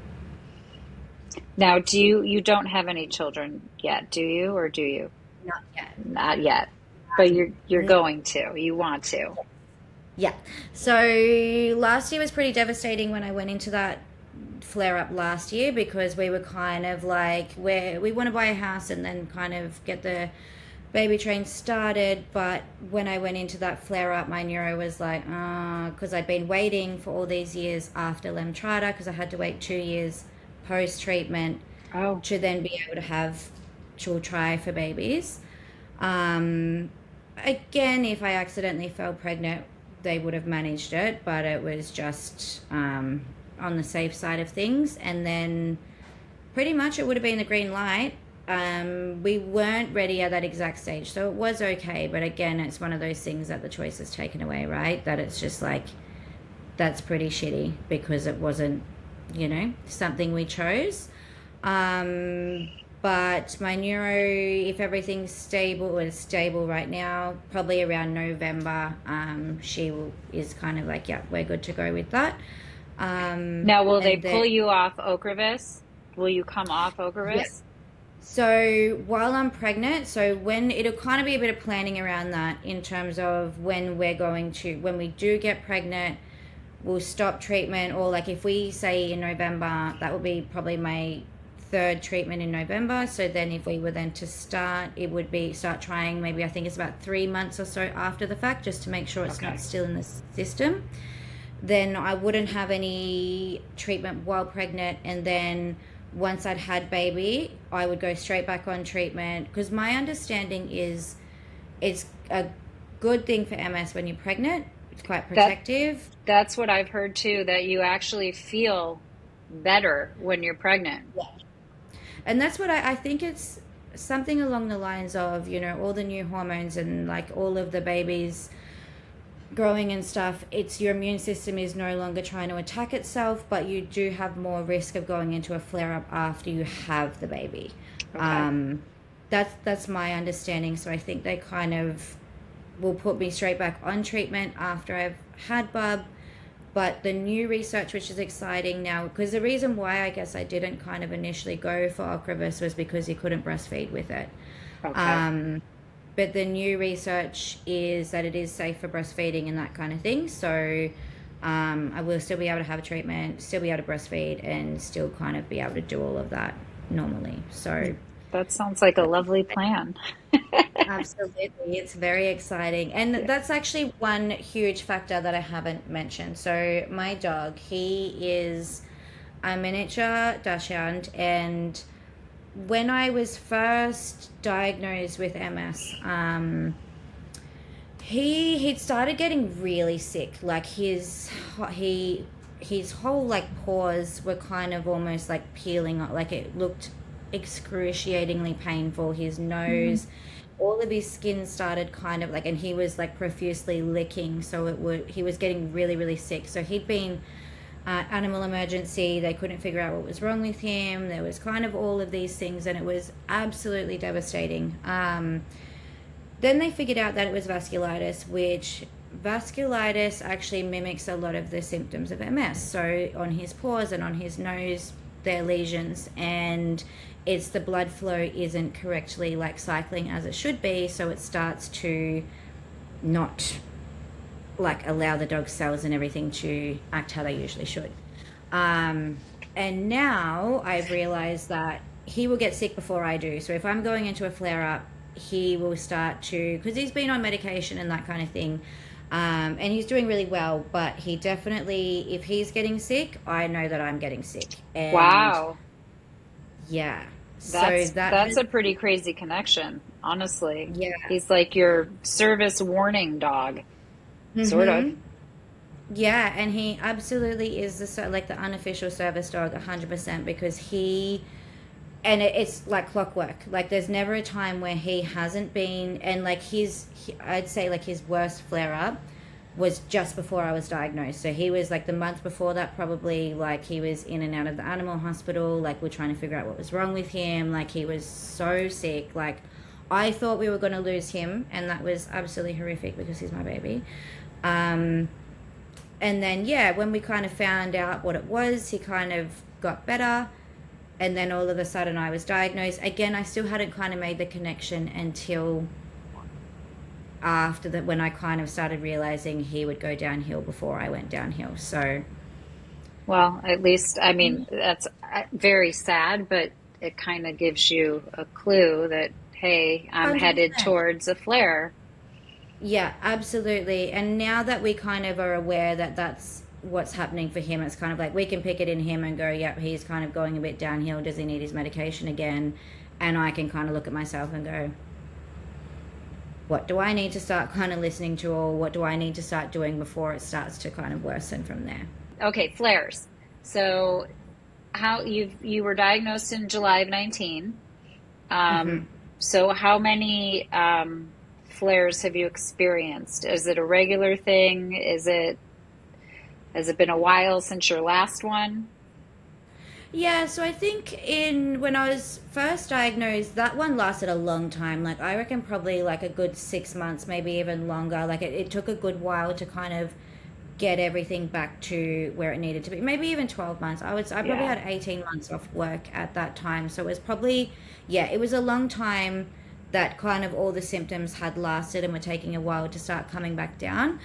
Now, you don't have any children yet, do you, or do you? Not yet. Not yet. But you're No. going to. You want to. Yeah. So last year was pretty devastating when I went into that flare up last year, because we were kind of like, where we want to buy a house and then kind of get the baby train started. But when I went into that flare up, my neuro was like, because I'd been waiting for all these years after Lemtrada, because I had to wait 2 years post treatment Oh, to then be able to have, to try for babies. Um, Again, if I accidentally fell pregnant, they would have managed it, but it was just on the safe side of things. And then pretty much it would have been the green light. We weren't ready at that exact stage, so it was okay. But again, it's one of those things that the choice is taken away, right? That it's just like, that's pretty shitty because it wasn't, something we chose. But my neuro, if everything's stable, is stable right now, probably around November, is kind of like, yeah, we're good to go with that. Now, will they And then, pull you off Ocrevus? Will you come off yeah. Ocrevus? So while I'm pregnant, so when it'll kind of be a bit of planning around that in terms of when we do get pregnant, we'll stop treatment, or like if we say in November, that will be probably my third treatment in November. So then if we were then to start, it would be start trying maybe, I think it's about 3 months or so after the fact, just to make sure it's Okay. not still in the system. Then I wouldn't have any treatment while pregnant, and then once I'd had baby, I would go straight back on treatment, because my understanding is it's a good thing for MS when you're pregnant. It's quite That protective. that's what I've heard too, that you actually feel better when you're pregnant. And that's what I think it's something along the lines of, all the new hormones and like all of the babies growing and stuff, it's your immune system is no longer trying to attack itself, but you do have more risk of going into a flare-up after you have the baby. Okay. That's my understanding. So I think they kind of will put me straight back on treatment after I've had bub. But the new research, which is exciting now, because the reason why I guess I didn't kind of initially go for Ocrevus was because you couldn't breastfeed with it. Okay. But the new research is that it is safe for breastfeeding and that kind of thing. So I will still be able to have a treatment, still be able to breastfeed, and still kind of be able to do all of that normally. So That sounds like a lovely plan. absolutely, it's very exciting. And Yeah. that's actually one huge factor that I haven't mentioned. So my dog, he is a miniature dachshund, and when I was first diagnosed with MS, he'd started getting really sick. Like his whole like paws were kind of almost like peeling off. Like it looked excruciatingly painful. His nose, all of his skin started kind of like, and he was like profusely licking. So he was getting really, really sick. So he'd been animal emergency. They couldn't figure out what was wrong with him. There was kind of all of these things, and it was absolutely devastating. Then they figured out that it was vasculitis, which vasculitis actually mimics a lot of the symptoms of MS. So on his paws and on his nose, they're lesions, and it's the blood flow isn't correctly like cycling as it should be, so it starts to not like allow the dog's cells and everything to act how they usually should. And now I've realized that he will get sick before I do. So if I'm going into a flare up, he will start to, because he's been on medication and that kind of thing. And he's doing really well, but he definitely, if he's getting sick, I know that I'm getting sick. And Wow. yeah, so That's that that's has, a pretty crazy connection, honestly. yeah. He's like your service warning dog, sort of. Mm-hmm. Yeah, and he absolutely is like the unofficial service dog, 100%, because it's like clockwork. Like there's never a time where he hasn't been, and like I'd say like his worst flare up was just before I was diagnosed. So he was like the month before that, probably, like he was in and out of the animal hospital. Like we're trying to figure out what was wrong with him. Like he was so sick. Like I thought we were going to lose him, and that was absolutely horrific because he's my baby. And then, yeah, when we kind of found out what it was, he kind of got better. And then all of a sudden I was diagnosed. Again, I still hadn't kind of made the connection until after that, when I kind of started realizing he would go downhill before I went downhill. So, Well, at least, I mean, that's very sad, but it kind of gives you a clue that, hey, I'm headed 100%. towards a flare. Yeah, absolutely. And now that we kind of are aware that that's what's happening for him, it's kind of like we can pick it in him and go, yep, he's kind of going a bit downhill. Does he need his medication again? And I can kind of look at myself and go, what do I need to start kind of listening to, or what do I need to start doing before it starts to kind of worsen from there. Okay, flares. So how you were diagnosed in July of 19. Mm-hmm. So how many flares have you experienced? Is it a regular thing? Has it been a while since your last one? Yeah, so I think when I was first diagnosed, that one lasted a long time. Like I reckon probably like a good 6 months, maybe even longer. Like it took a good while to kind of get everything back to where it needed to be. Maybe even 12 months. I probably Yeah. had 18 months off work at that time. So it was probably, yeah, it was a long time that kind of all the symptoms had lasted and were taking a while to start coming back down.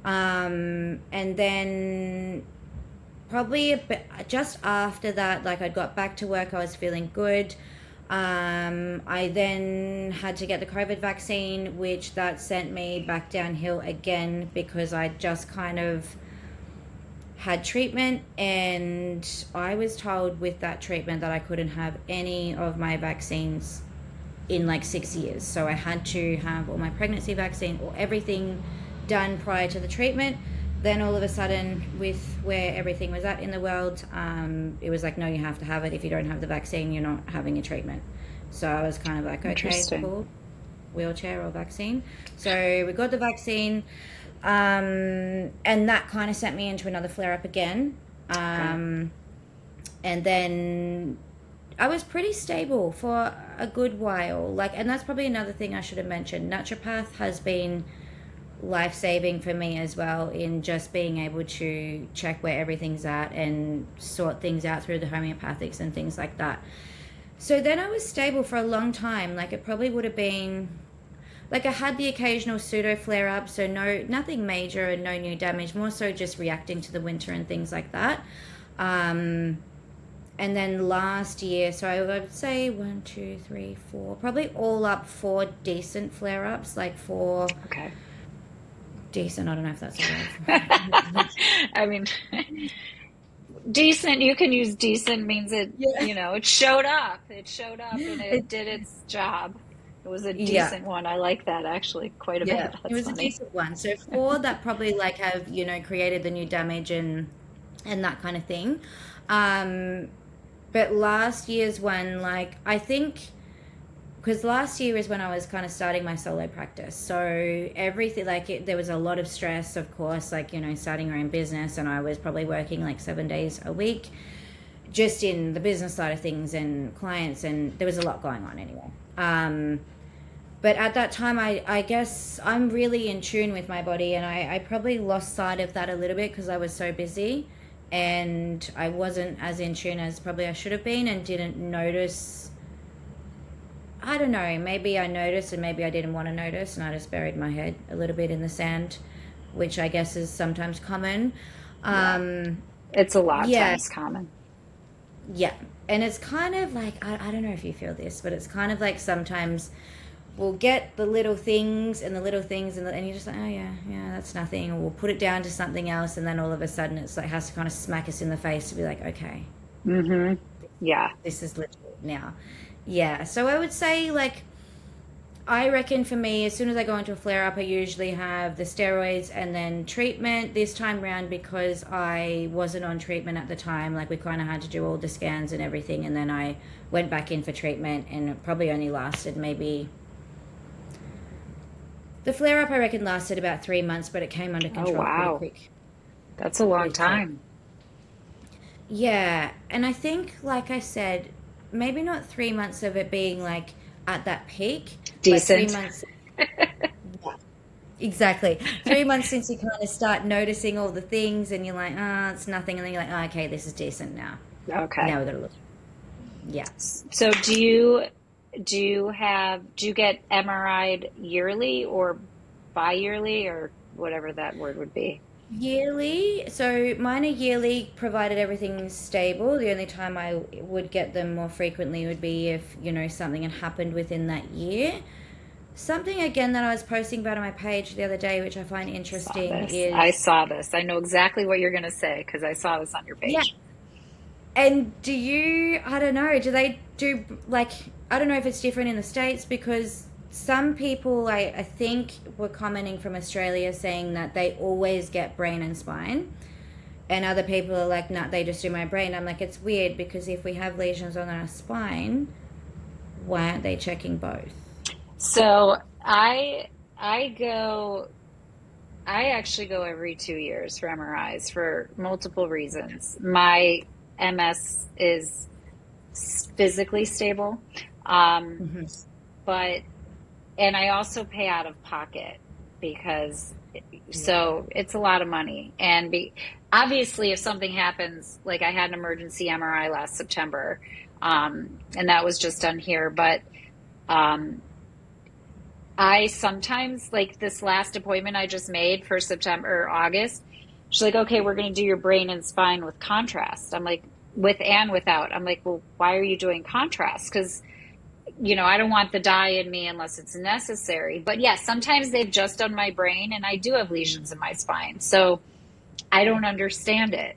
And then probably a bit, just after that, like I got back to work, I was feeling good. I then had to get the COVID vaccine, which that sent me back downhill again because I just kind of had treatment, and I was told with that treatment that I couldn't have any of my vaccines in like 6 years. So I had to have all my pregnancy vaccine or everything done prior to the treatment. Then all of a sudden, with where everything was at in the world, it was like, no, you have to have it. If you don't have the vaccine, you're not having a treatment. So I was kind of like, okay, cool, wheelchair or vaccine. So we got the vaccine, and that kind of sent me into another flare up again. And then I was pretty stable for a good while. Like, and that's probably another thing I should have mentioned. Naturopath has been life-saving for me as well, in just being able to check where everything's at and sort things out through the homeopathics and things like that. So then I was stable for a long time. Like it probably would have been, like I had the occasional pseudo flare-up, so nothing major and no new damage, more so just reacting to the winter and things like that. And then last year, so I would say 1, 2, 3, 4, probably all up 4 decent flare-ups, like 4. Okay. Decent, I don't know if that's a word. I mean, decent, you can use decent means it, Yeah. it showed up. It showed up and it did its job. It was a Yeah, decent one. I like that actually quite a bit. yeah, it That's was a funny. decent one. So 4 that probably like have created the new damage and that kind of thing. But last year's one, like I think, because last year is when I was kind of starting my solo practice. So everything, like there was a lot of stress, of course, like, starting your own business. And I was probably working like 7 days a week just in the business side of things and clients. And there was a lot going on anyway. But at that time, I guess I'm really in tune with my body. And I probably lost sight of that a little bit because I was so busy. And I wasn't as in tune as probably I should have been, and didn't notice. I don't know, maybe I noticed and maybe I didn't want to notice, and I just buried my head a little bit in the sand, which I guess is sometimes common. Yeah. It's a lot of Yeah, times common. yeah. And it's kind of like, I don't know if you feel this, but it's kind of like sometimes we'll get the little things and the little things, and you're just like, oh yeah, that's nothing. Or we'll put it down to something else, and then all of a sudden it's like, has to kind of smack us in the face to be like, okay, Mm-hmm. Yeah. this is legit now. Yeah, so I would say, like, I reckon for me, as soon as I go into a flare up, I usually have the steroids and then treatment. This time round, because I wasn't on treatment at the time, like we kind of had to do all the scans and everything, and then I went back in for treatment, and it probably only lasted maybe. The flare up, I reckon, lasted about 3 months, but it came under Oh, control pretty wow. quick. That's a long Pretty quick. time. Yeah, and I think, like I said, maybe not 3 months of it being like at that peak, but three Decent. months. Yeah, exactly. 3 months since you kind of start noticing all the things, and you're like, oh, it's nothing, and then you're like, oh, okay, this is decent now. Okay. Now we gotta look. Yeah. So do you get MRI'd yearly or bi-yearly or whatever that word would be? Yearly. So mine are yearly, provided everything's stable. The only time I would get them more frequently would be if, something had happened within that year. Something again that I was posting about on my page the other day, which I find Saw interesting, this. I is saw this. I know exactly what you're going to say because I saw this on your yeah. page. And I don't know, do they do like, I don't know if it's different in the States, because some people I think were commenting from Australia saying that they always get brain and spine. And other people are like, nah, they just do my brain. I'm like, it's weird because if we have lesions on our spine, why aren't they checking both? So I go I actually go every 2 years for MRIs for multiple reasons. My MS is physically stable, um, Hmm. but and I also pay out of pocket because Yeah. so it's a lot of money. And obviously, if something happens, like I had an emergency MRI last September, and that was just done here, but um, I sometimes, like this last appointment I just made for September or August, she's like, okay, we're going to do your brain and spine with contrast. I'm like, with and without. I'm like, well, why are you doing contrast? Because, I don't want the dye in me unless it's necessary. But yes, sometimes they've just done my brain and I do have lesions in my spine. So I don't understand it,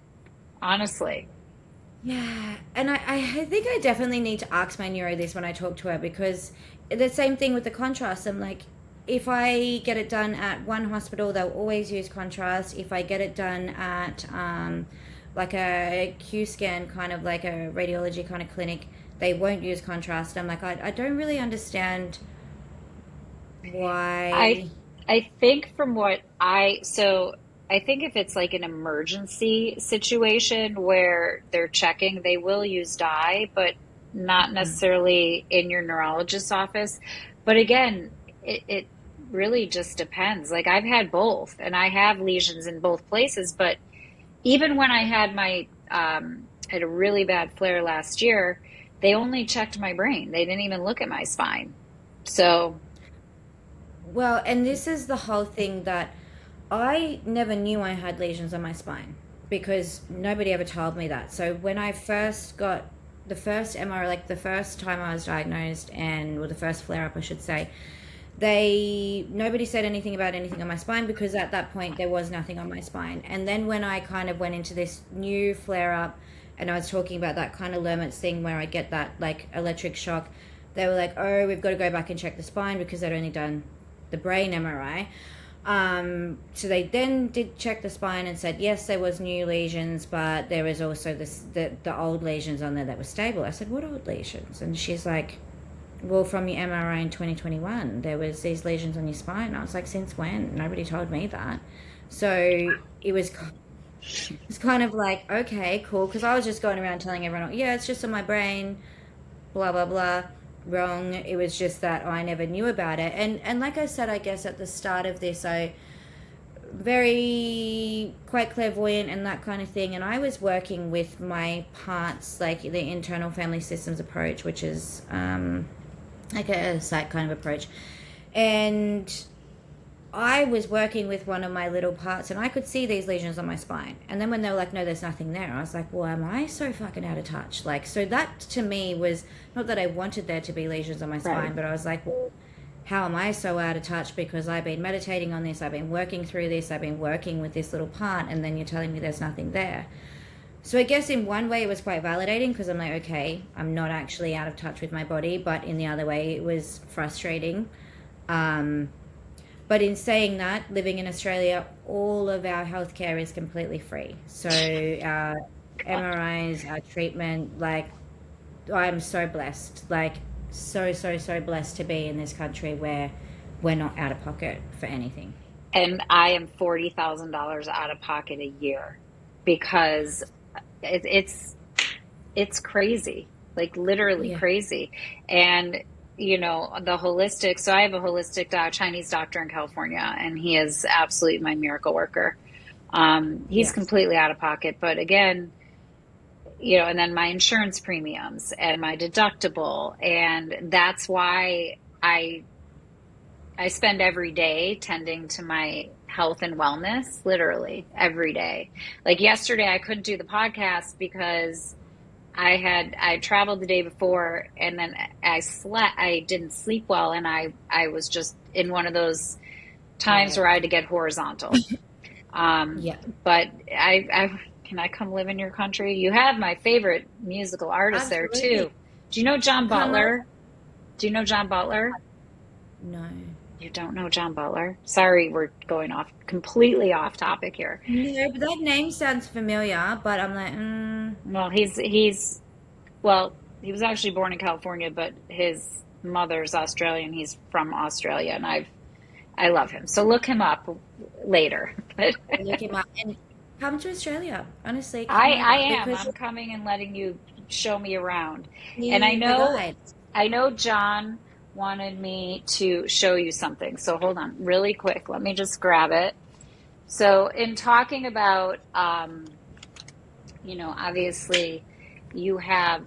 honestly. Yeah, and I think I definitely need to ask my neuro this when I talk to her because the same thing with the contrast. I'm like, if I get it done at one hospital, they'll always use contrast. If I get it done at like a Q scan, kind of like a radiology kind of clinic, they won't use contrast. I'm like, I don't really understand I why. I think from what I think if it's like an emergency situation where they're checking, they will use dye, but not necessarily in your neurologist's office. But again, it really just depends. Like I've had both and I have lesions in both places, but even when I had had a really bad flare last year, they only checked my brain. They didn't even look at my spine. So, Well, and this is the whole thing that I never knew I had lesions on my spine because nobody ever told me that. So when I first got the first MRI, like the first time I was diagnosed or the first flare up, I should say, nobody said anything about anything on my spine because at that point there was nothing on my spine. And then when I kind of went into this new flare up and I was talking about that kind of Lermits thing where I get that like electric shock, they were like, oh, we've got to go back and check the spine because they'd only done the brain MRI. So they then did check the spine and said yes, there was new lesions, but there was also the old lesions on there that were stable. I said, what old lesions? And she's like, well, from your MRI in 2021, there was these lesions on your spine. I was like, since when? Nobody told me that. So it's kind of like, okay, cool, because I was just going around telling everyone, yeah, it's just on my brain, blah blah blah. Wrong. It was just that I never knew about it. And like I said, I guess at the start of this, I very quite clairvoyant and that kind of thing. And I was working with my parts, like the internal family systems approach, which is like a site kind of approach. And I was working with one of my little parts and I could see these lesions on my spine. And then when they were like, no, there's nothing there, I was like, well, am I so fucking out of touch? Like, so that to me was not that I wanted there to be lesions on my right. spine, but I was like, well, how am I so out of touch? Because I've been meditating on this, I've been working through this, I've been working with this little part, and then you're telling me there's nothing there. So I guess in one way it was quite validating because I'm like, okay, I'm not actually out of touch with my body, but in the other way it was frustrating. Um, but in saying that, living in Australia, all of our healthcare is completely free. So our MRIs, our treatment, like I'm so blessed, like so blessed to be in this country where we're not out of pocket for anything. And I am $40,000 out of pocket a year because it, it's it's crazy, like literally Yeah. crazy. And the holistic. So I have a holistic Chinese doctor in California, and he is absolutely my miracle worker. He's Yeah. completely out of pocket, but again, and then my insurance premiums and my deductible, and that's why I spend every day tending to my health and wellness, literally every day. Like yesterday, I couldn't do the podcast because I traveled the day before and then I didn't sleep well, and I was just in one of those times Yeah. where I had to get horizontal. Um, Yeah. but I can I come live in your country? You have my favorite musical artist there Absolutely. too. Do you know John Come on. Butler? Do you know John Butler? No. You don't know John Butler? Sorry, we're going off completely off topic here. No, but that name sounds familiar, but I'm like, Well, he's well, he was actually born in California, but his mother's Australian. He's from Australia, and I love him. So look him up later. But look him up and come to Australia. Honestly, come I over am. because I'm coming and letting you show me around. And you the guide. I know John wanted me to show you something. So hold on really quick. Let me just grab it. So in talking about, obviously you have,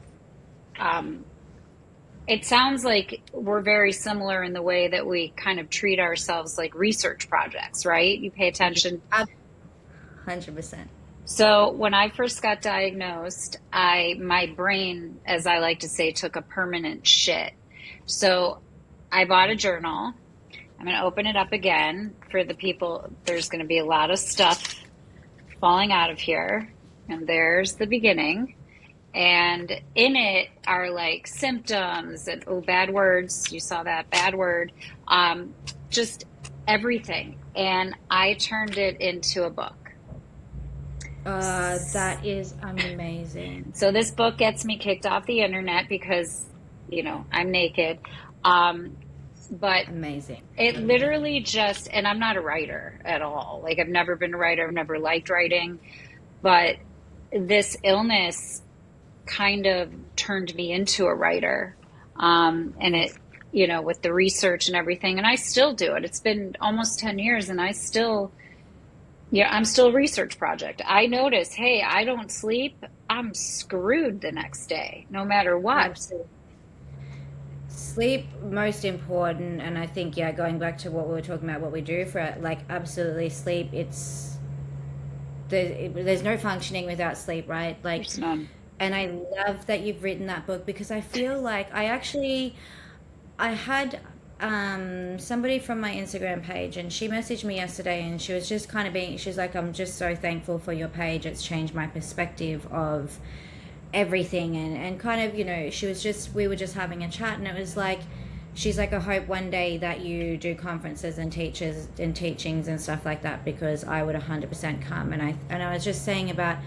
it sounds like we're very similar in the way that we kind of treat ourselves like research projects, right? You pay attention. 100%. So when I first got diagnosed, my brain, as I like to say, took a permanent shit. So I bought a journal. I'm going to open it up again for the people. There's going to be a lot of stuff falling out of here. And there's the beginning. And in it are like symptoms and, bad words. You saw that bad word. Just everything. And I turned it into a book. That is amazing. So this book gets me kicked off the internet because, I'm naked. But amazing. It literally just, and I'm not a writer at all. Like I've never been a writer. I've never liked writing, but this illness kind of turned me into a writer. And it, with the research and everything, and I still do it. It's been almost 10 years and I'm still a research project. I notice, hey, I don't sleep. I'm screwed the next day, no matter what. Absolutely. Sleep, most important. And I think, going back to what we were talking about, what we do for it, like absolutely sleep. There's no functioning without sleep, right? Like, there's none. And I love that you've written that book because I feel like I had somebody from my Instagram page, and she messaged me yesterday, and she was just kind of she's like, I'm just so thankful for your page. It's changed my perspective of everything. And kind of, we were just having a chat, and it was like, she's like, I hope one day that you do conferences and teachings and stuff like that, because I would 100% come. And I was just saying about,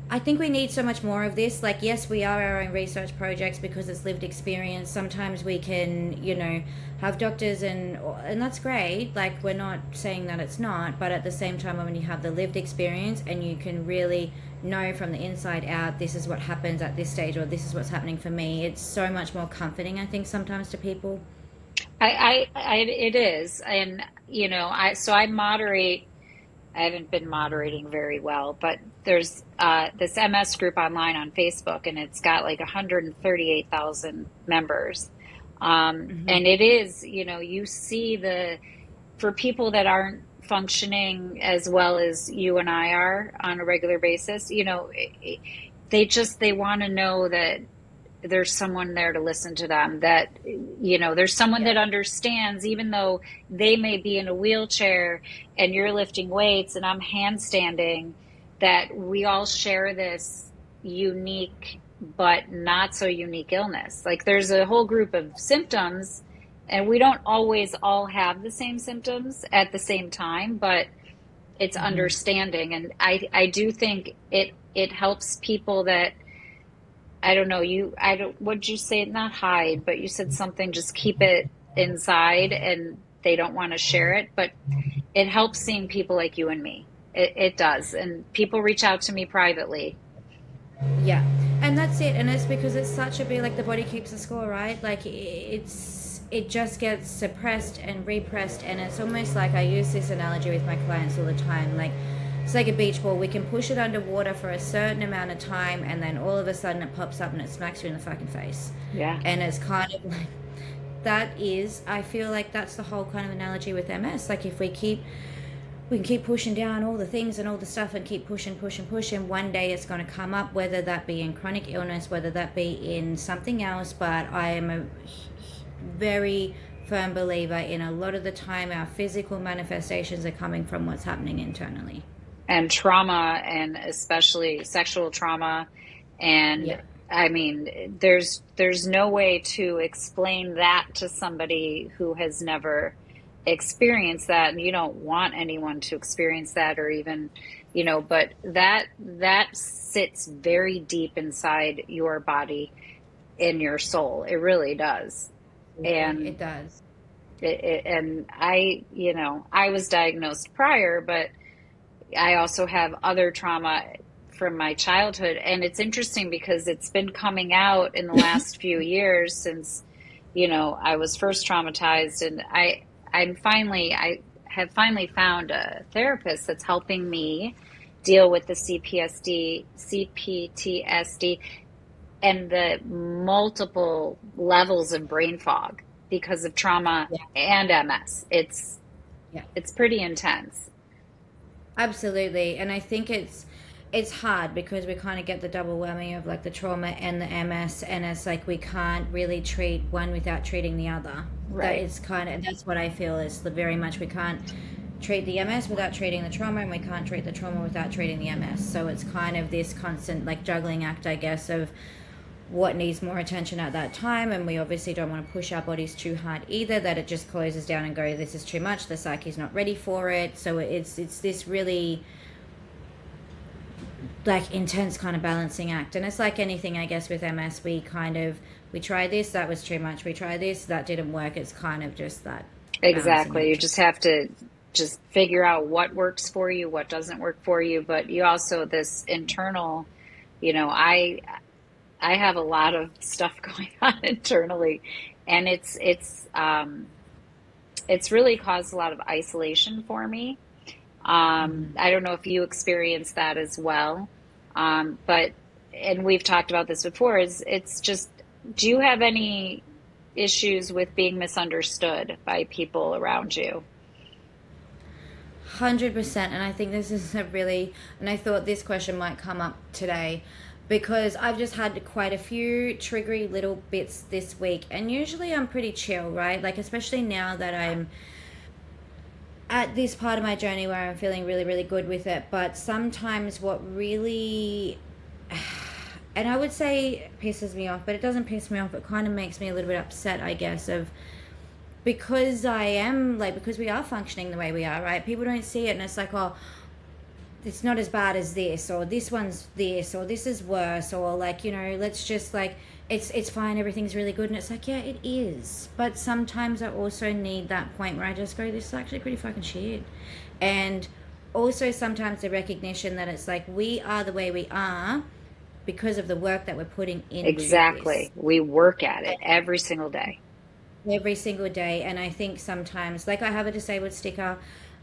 I think we need so much more of this. Like, yes, we are our own research projects because it's lived experience. Sometimes we can, have doctors and that's great. Like, we're not saying that it's not, but at the same time, when you have the lived experience and you can really know from the inside out, this is what happens at this stage, or this is what's happening for me. It's so much more comforting, I think, sometimes to people. It is. And, I moderate. I haven't been moderating very well, but there's this MS group online on Facebook, and it's got like 138,000 members. And it is, you see for people that aren't functioning as well as you and I are on a regular basis, they want to know that there's someone there to listen to them, that, there's someone that understands, even though they may be in a wheelchair and you're lifting weights and I'm handstanding, that we all share this unique but not so unique illness. Like, there's a whole group of symptoms, and we don't always all have the same symptoms at the same time, but it's understanding. And I do think it helps people that, I don't know, what'd you say? Not hide, but you said something, just keep it inside and they don't want to share it, but it helps seeing people like you and me. It does. And people reach out to me privately. Yeah. And that's it. And it's because it's such a big, like, the body keeps the score, right? Like, it just gets suppressed and repressed. And it's almost like, I use this analogy with my clients all the time. Like, it's like a beach ball. We can push it underwater for a certain amount of time, and then all of a sudden it pops up and it smacks you in the fucking face. Yeah. And it's kind of like, I feel like that's the whole kind of analogy with MS. Like, if we can keep pushing down all the things and all the stuff and keep pushing, one day it's going to come up, whether that be in chronic illness, whether that be in something else. But I am a very firm believer in, a lot of the time, our physical manifestations are coming from what's happening internally. And trauma, and especially sexual trauma, and I mean, there's no way to explain that to somebody who has never experienced that, and you don't want anyone to experience that or even, but that sits very deep inside your body, in your soul. It really does. And It does. and I was diagnosed prior, but I also have other trauma from my childhood. And it's interesting because it's been coming out in the last few years since, I was first traumatized. And I have finally found a therapist that's helping me deal with the CPTSD and the multiple levels of brain fog because of trauma Yeah. and MS. Yeah. It's pretty intense. Absolutely. And I think it's hard because we kind of get the double whammy of like the trauma and the MS, and it's like we can't really treat one without treating the other. That Right. is kind of, that's what I feel is the very much we can't treat the MS without treating the trauma, and we can't treat the trauma without treating the MS. So it's kind of this constant like juggling act, I guess, of what needs more attention at that time. And we obviously don't want to push our bodies too hard either, that it just closes down and goes, this is too much, the psyche's not ready for it. So it's this really like intense kind of balancing act. And it's like anything, I guess, with MS, we try this, that was too much, we try this, that didn't work. It's kind of just that balancing Exactly. You act. just have to just figure out what works for you, what doesn't work for you. But you also, this internal, I have a lot of stuff going on internally, and it's really caused a lot of isolation for me. Mm-hmm. I don't know if you experience that as well. But, and we've talked about this before, is it's just, do you have any issues with being misunderstood by people around you? 100%. And I think this is a really, and I thought this question might come up today because I've just had quite a few triggery little bits this week. And usually I'm pretty chill, right? Like, especially now that I'm at this part of my journey where I'm feeling really, really good with it. But sometimes what really, and I would say pisses me off, but it doesn't piss me off. It kind of makes me a little bit upset, I guess, of because I am like, because we are functioning the way we are, right? People don't see it, and it's like, oh, it's not as bad as this, or this one's this, or this is worse, or like, let's just like, it's fine, everything's really good. And it's like, yeah, it is. But sometimes I also need that point where I just go, this is actually pretty fucking shit. And also sometimes the recognition that it's like, we are the way we are because of the work that we're putting into this Exactly. We work at it every single day. every single day. And I think sometimes, like, I have a disabled sticker,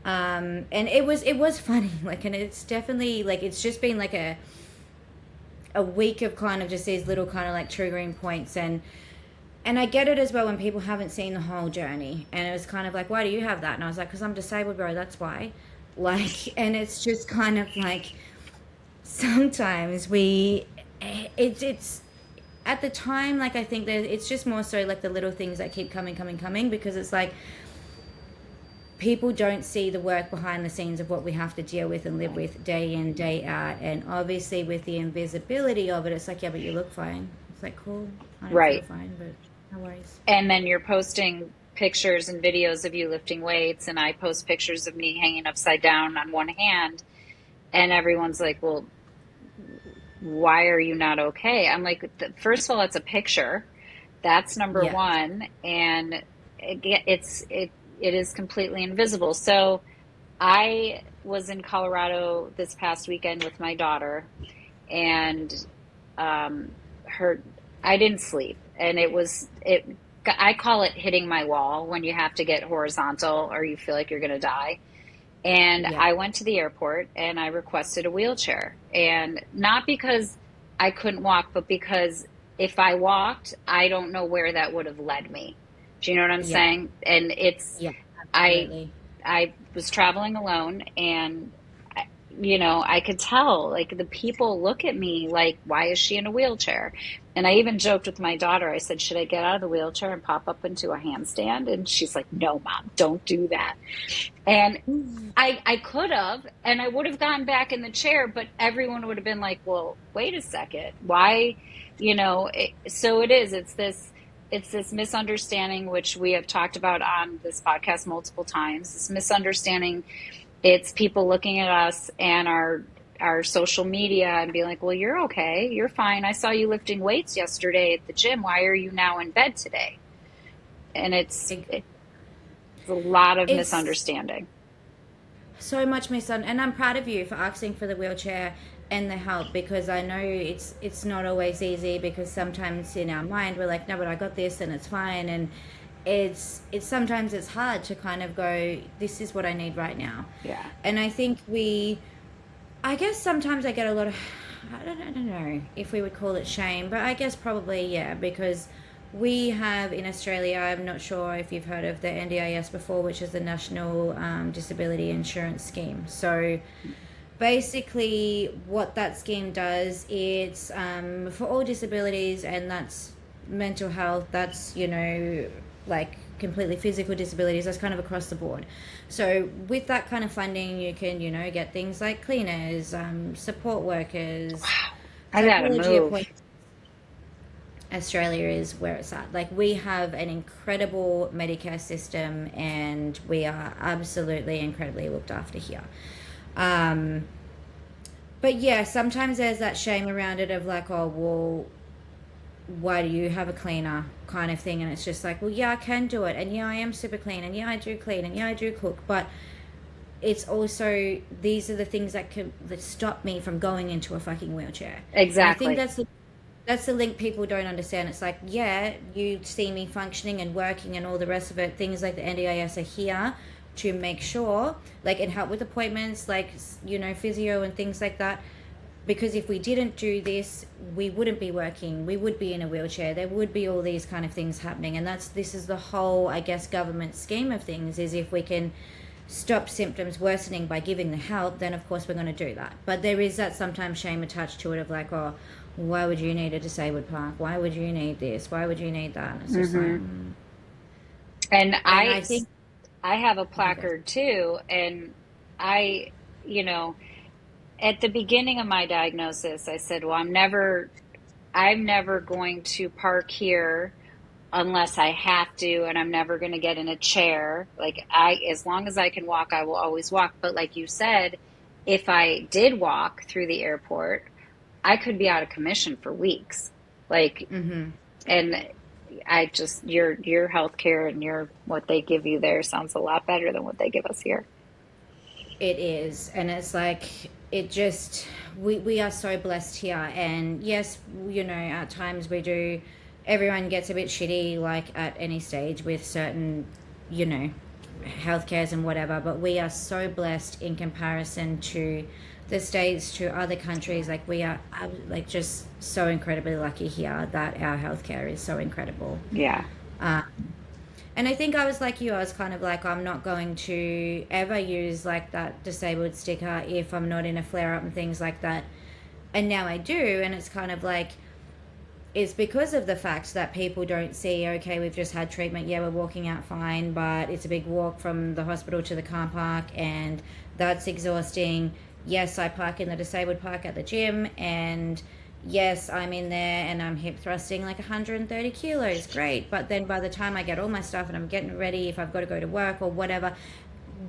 and it was funny, like, and it's definitely like, it's just been like a week of kind of just these little kind of like triggering points. And I get it as well when people haven't seen the whole journey, and it was kind of like, why do you have that? And I was like, because I'm disabled, bro, that's why. Like, and it's just kind of like, sometimes it's at the time, like, I think that it's just more so like the little things that keep coming, because it's like people don't see the work behind the scenes of what we have to deal with and live with day in, day out. And obviously with the invisibility of it, it's like, yeah, but you look fine. It's like, cool, I don't feel Right. fine, but no worries. And then you're posting pictures and videos of you lifting weights, and I post pictures of me hanging upside down on one hand, and everyone's like, well, why are you not okay? I'm like, first of all, it's a picture. That's number Yeah. one. And it is completely invisible. So I was in Colorado this past weekend with my daughter, and her, I didn't sleep. And I call it hitting my wall, when you have to get horizontal or you feel like you're going to die. And Yeah. I went to the airport and I requested a wheelchair. And not because I couldn't walk, but because if I walked, I don't know where that would have led me. Do you know what I'm Yeah. saying? And Yeah. I, Absolutely. I was traveling alone, and I could tell, like, the people look at me like, why is she in a wheelchair? And I even joked with my daughter. I said, should I get out of the wheelchair and pop up into a handstand? And she's like, no, mom, don't do that. And I could have, and I would have gotten back in the chair, but everyone would have been like, well, wait a second. Why? So it is, it's this misunderstanding, which we have talked about on this podcast multiple times. This misunderstanding, it's people looking at us and our social media and being like, well, you're okay, you're fine. I saw you lifting weights yesterday at the gym. Why are you now in bed today? And it's a lot of It's misunderstanding. so much misunderstanding, and I'm proud of you for asking for the wheelchair and the help, because I know it's not always easy, because sometimes in our mind we're like, no, but I got this and it's fine, and it's sometimes it's hard to kind of go, this is what I need right now. Yeah. And I think I guess sometimes I get a lot of, I don't know if we would call it shame, but I guess probably, yeah, because we have in Australia, I'm not sure if you've heard of the NDIS before, which is the National Disability Insurance Scheme. So basically what that scheme does, it's for all disabilities, and that's mental health, that's, like completely physical disabilities, that's kind of across the board. So with that kind of funding, you can, get things like cleaners, support workers, I gotta psychology move. appointments. Australia is where it's at. Like, we have an incredible Medicare system, and we are absolutely incredibly looked after here. Um, but yeah, sometimes there's that shame around it of like, oh, well, why do you have a cleaner kind of thing? And it's just like, well, yeah, I can do it. And yeah, I am super clean. And yeah, I do clean. And yeah, I do cook. But it's also, these are the things that stop me from going into a fucking wheelchair. And I think Exactly. that's the link people don't understand. It's like, yeah, you see me functioning and working and all the rest of it. Things like the NDIS are here to make sure, like, and help with appointments, like, physio and things like that. Because if we didn't do this, we wouldn't be working. We would be in a wheelchair. There would be all these kind of things happening. And this is the whole, I guess, government scheme of things, is if we can stop symptoms worsening by giving the help, then of course we're going to do that. But there is that sometimes shame attached to it of like, oh, why would you need a disabled park? Why would you need this? Why would you need that? And it's just like, Hmm. And and I think, I have a you guys, placard too, and I, you know, at the beginning of my diagnosis, I said, well, I'm never going to park here unless I have to, and I'm never going to get in a chair. Like, as long as I can walk, I will always walk. But like you said, if I did walk through the airport, I could be out of commission for weeks. Like, mm-hmm, and I just, your healthcare and what they give you there sounds a lot better than what they give us here. it is. And it's like, it just, we are so blessed here. And yes, at times we do, everyone gets a bit shitty, like at any stage with certain, you know, healthcares and whatever, but we are so blessed in comparison to the states, to other countries. Like, we are like just so incredibly lucky here that our healthcare is so incredible. Yeah. Um, and I think I was like you. I was kind of like, I'm not going to ever use like that disabled sticker if I'm not in a flare up and things like that. And now I do, and it's kind of like, it's because of the fact that people don't see, okay, we've just had treatment, yeah, we're walking out fine, but it's a big walk from the hospital to the car park, and that's exhausting. Yes, I park in the disabled park at the gym, and yes, I'm in there and I'm hip thrusting like 130 kilos, great. But then by the time I get all my stuff and I'm getting ready, if I've got to go to work or whatever,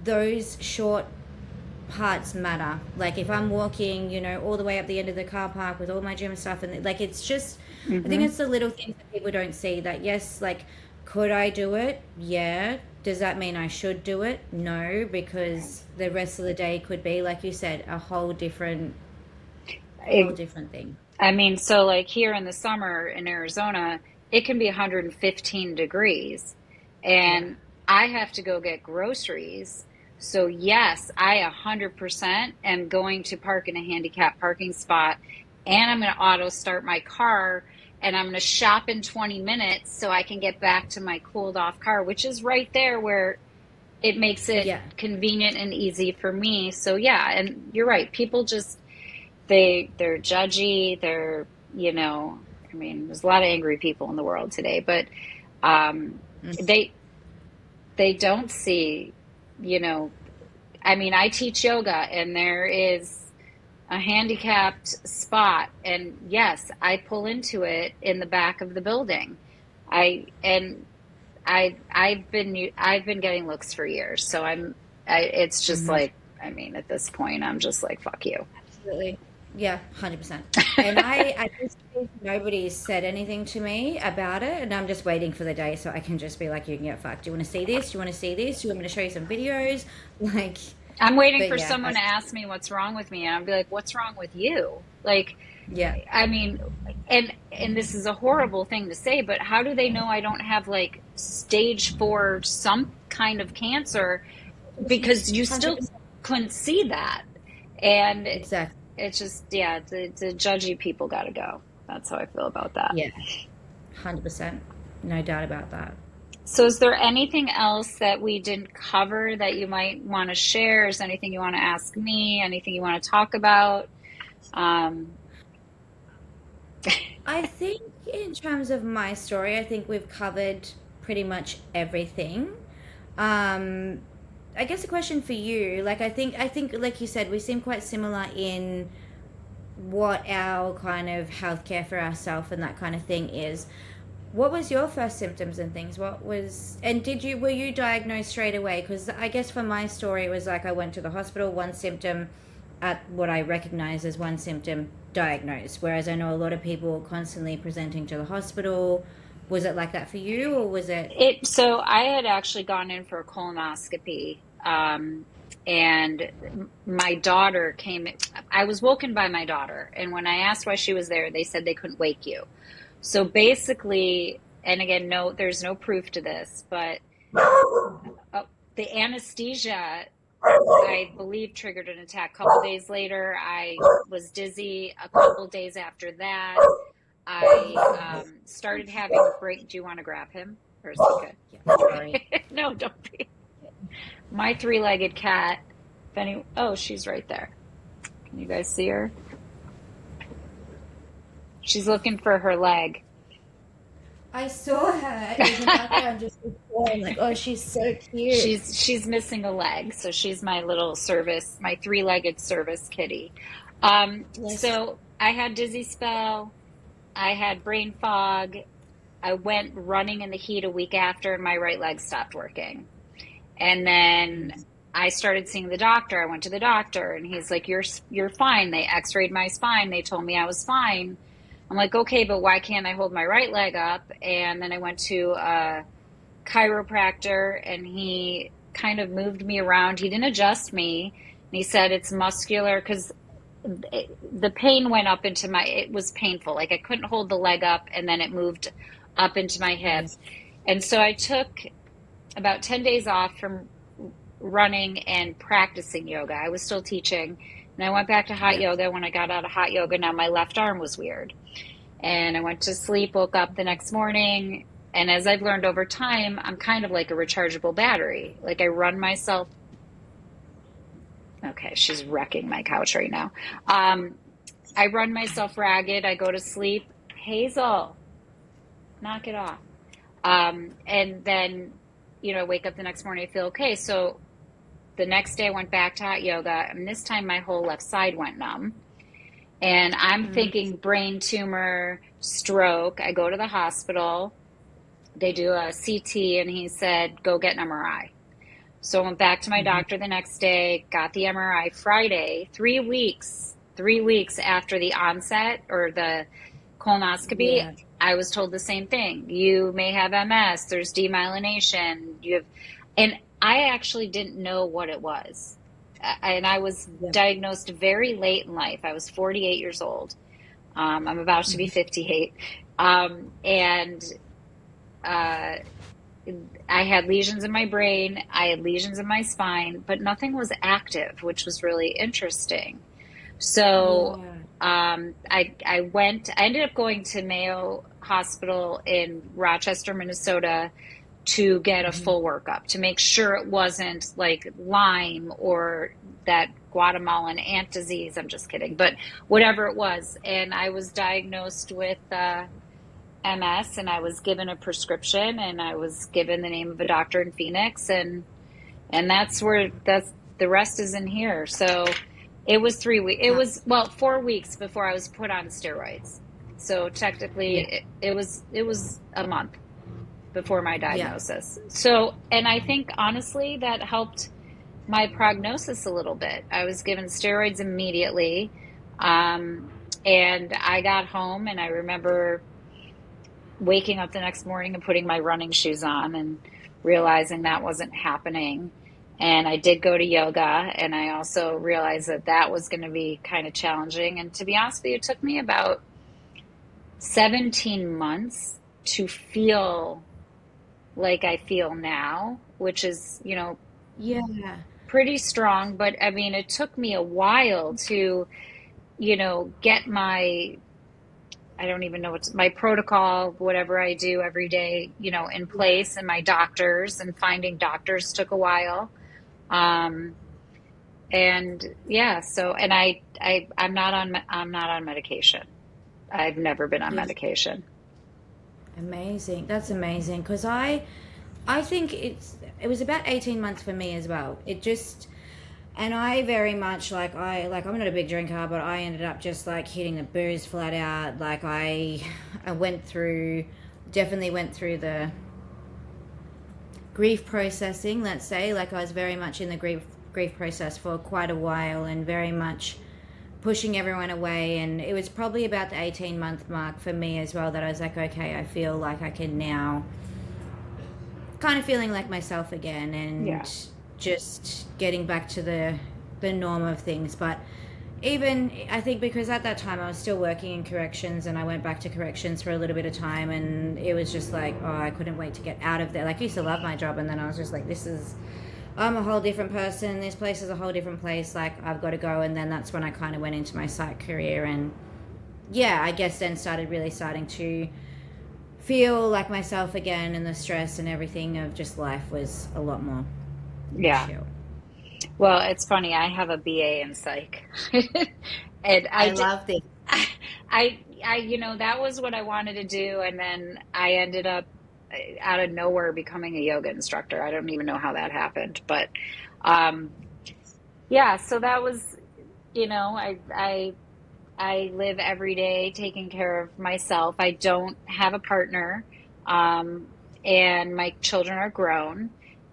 those short parts matter. Like, if I'm walking, all the way up the end of the car park with all my gym stuff, and like, it's just, I think Hmm. it's the little things that people don't see. That, yes, like, could I do it? Yeah. Does that mean I should do it? No, because the rest of the day could be, like you said, a whole different thing. I mean, so like here in the summer in Arizona, it can be 115 degrees, Yeah. and I have to go get groceries. So yes, I 100% am going to park in a handicap parking spot, and I'm going to auto start my car, and I'm going to shop in 20 minutes so I can get back to my cooled off car, which is right there where it makes it Yeah. convenient and easy for me. So yeah, and you're right. People just, they're judgy. I mean, there's a lot of angry people in the world today, but um, Mm. they they don't see, you know. I mean, I teach yoga, and there is a handicapped spot, and yes, I pull into it in the back of the building. And I've been getting looks for years, so it's just Hmm. like, I mean, at this point, I'm just like, fuck you. Absolutely. Yeah, 100%. And I just think nobody's said anything to me about it, and I'm just waiting for the day so I can just be like, you can get fucked. Do you want to see this? Do you want to see this? Do you want me to show you some videos? Like, I'm waiting but for yeah, someone to ask me what's wrong with me, and I'll be like, what's wrong with you? Like, yeah. I mean, and this is a horrible thing to say, but how do they know I don't have like stage 4 some kind of cancer? Because you still 100%. couldn't see that. And Exactly. it's just, yeah, the judgy people got to go. That's how I feel about that. Yeah, 100%. No doubt about that. So is there anything else that we didn't cover that you might want to share? Is there anything you want to ask me? Anything you want to talk about? Um, I think in terms of my story, I think we've covered pretty much everything. Um, I guess a question for you, like I think like you said, we seem quite similar in what our kind of healthcare for ourselves and that kind of thing is. What was your first symptoms and things? What was, and were you diagnosed straight away? Because I guess for my story, it was like I went to the hospital, one symptom, at what I recognize as one symptom, diagnosed. Whereas I know a lot of people constantly presenting to the hospital. Was it like that for you, or was it? so I had actually gone in for a colonoscopy, and my daughter came. I was woken by my daughter, and when I asked why she was there, they said they couldn't wake you. So basically, and again, no, there's no proof to this, but the anesthesia, I believe, triggered an attack. A couple days later, I was dizzy. A couple days after that, I started having break. Do you want to grab him, or is he Yeah, sorry. good? No, don't be. My three-legged cat. Oh, she's right there. Can you guys see her? She's looking for her leg. I saw her in the background just before. I'm like, oh, she's so cute. She's missing a leg, so she's my little service, my three-legged service kitty. Bless. So I had dizzy spell. I had brain fog. I went running in the heat a week after, and my right leg stopped working. And then I started seeing the doctor. I went to the doctor, and he's like, "You're fine." They X-rayed my spine. They told me I was fine. I'm like, "Okay, but why can't I hold my right leg up?" And then I went to a chiropractor, and he kind of moved me around. He didn't adjust me, and he said it's muscular because the pain went up into my. It was painful. Like I couldn't hold the leg up, and then it moved up into my hip. Yes. And so I took about 10 days off from running and practicing yoga. I was still teaching, and I went back to hot Yeah. yoga. When I got out of hot yoga, now my left arm was weird. And I went to sleep, woke up the next morning, and as I've learned over time, I'm kind of like a rechargeable battery. Like I run myself. Okay, she's wrecking my couch right now. I run myself ragged. I go to sleep. Hazel, knock it off. And then, wake up the next morning, I feel okay. So the next day I went back to hot yoga, and this time my whole left side went numb. And I'm thinking brain tumor, stroke. I go to the hospital. They do a CT, and he said, go get an MRI. So I went back to my doctor the next day, got the MRI Friday, 3 weeks after the onset or the colonoscopy. Yeah. I was told the same thing. You may have MS. There's demyelination. And I actually didn't know what it was. And I was Yeah. diagnosed very late in life. I was 48 years old. I'm about to be 58. And I had lesions in my brain. I had lesions in my spine, but nothing was active, which was really interesting. So Yeah. I ended up going to Mayo Hospital in Rochester, Minnesota to get a full workup to make sure it wasn't like Lyme or that Guatemalan ant disease. I'm just kidding, but whatever it was. And I was diagnosed with MS, and I was given a prescription, and I was given the name of a doctor in Phoenix, and that's the rest is in here. So It was 3 weeks. It How, was, well, 4 weeks before I was put on steroids. So technically yeah, it was a month before my yeah, diagnosis. So, and I think honestly that helped my prognosis a little bit. I was given steroids immediately. Um, and I got home and I remember waking up the next morning and putting my running shoes on and realizing that wasn't happening. And I did go to yoga, and I also realized that that was going to be kind of challenging. And to be honest with you, it took me about 17 months to feel like I feel now, which is, yeah. pretty strong. But I mean, it took me a while to, get my, I don't even know what's my protocol, whatever I do every day, in place, and my doctors, and finding doctors took a while. Um, and yeah, so, and I'm not on medication. I've never been on Yes. medication. Amazing. That's amazing. Because I think it was about 18 months for me as well. It just, and I very much I'm not a big drinker, but I ended up just like hitting the booze flat out. Like I definitely went through the grief processing, let's say. Like I was very much in the grief process for quite a while, and very much pushing everyone away. And it was probably about the 18-month mark for me as well that I was like, okay, I feel like I can now kind of feeling like myself again, Yeah. and just getting back to the norm of things. But even I think because at that time I was still working in corrections, and I went back to corrections for a little bit of time, and it was just like, oh, I couldn't wait to get out of there. Like, I used to love my job, and then I was just like, I'm a whole different person, this place is a whole different place, like I've got to go. And then that's when I kind of went into my psych career, and yeah, I guess then starting to feel like myself again, and the stress and everything of just life was a lot more Yeah. chill. Well, it's funny. I have a BA in psych, and I I did. love this. That was what I wanted to do, and then I ended up out of nowhere becoming a yoga instructor. I don't even know how that happened, but um, yeah. So that was, I live every day taking care of myself. I don't have a partner, um, and my children are grown,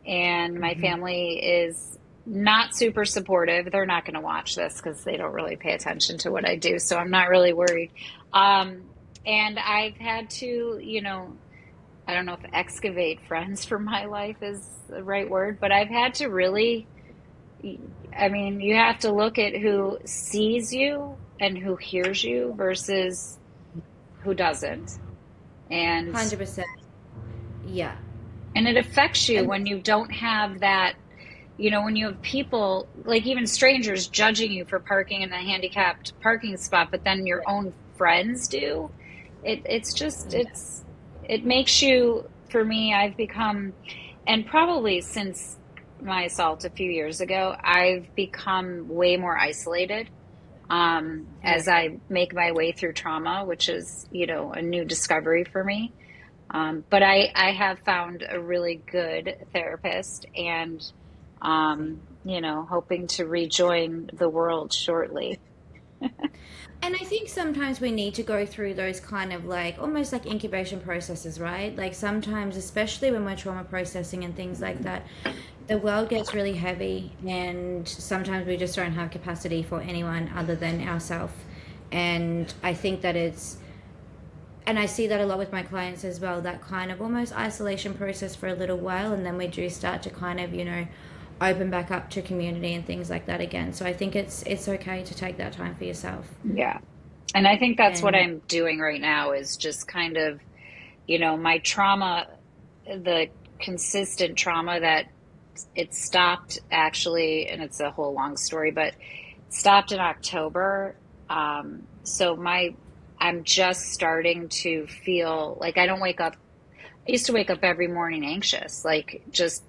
and my Hmm. family is not super supportive. They're not going to watch this because they don't really pay attention to what I do, so I'm not really worried. And I've had to, I don't know if excavate friends for my life is the right word, but I've had to really, I mean, you have to look at who sees you and who hears you versus who doesn't. And 100%. Yeah. and it affects you And when you don't have that, when you have people, like even strangers, judging you for parking in a handicapped parking spot, but then your own friends do. It's just it makes you, for me, I've become, and probably since my assault a few years ago, I've become way more isolated, yeah. as I make my way through trauma, which is, a new discovery for me. But I have found a really good therapist, and, hoping to rejoin the world shortly. And I think sometimes we need to go through those kind of like almost like incubation processes, right? Like sometimes, especially when we're trauma processing and things like that, the world gets really heavy, and sometimes we just don't have capacity for anyone other than ourselves. And I think that and I see that a lot with my clients as well, that kind of almost isolation process for a little while, and then we do start to kind of, open back up to community and things like that again. So I think it's okay to take that time for yourself. Yeah. And I think that's what And I'm doing right now is just kind of, my trauma, the consistent trauma that it stopped actually, and it's a whole long story, but it stopped in October. So I'm just starting to feel like I don't wake up. I used to wake up every morning anxious, like just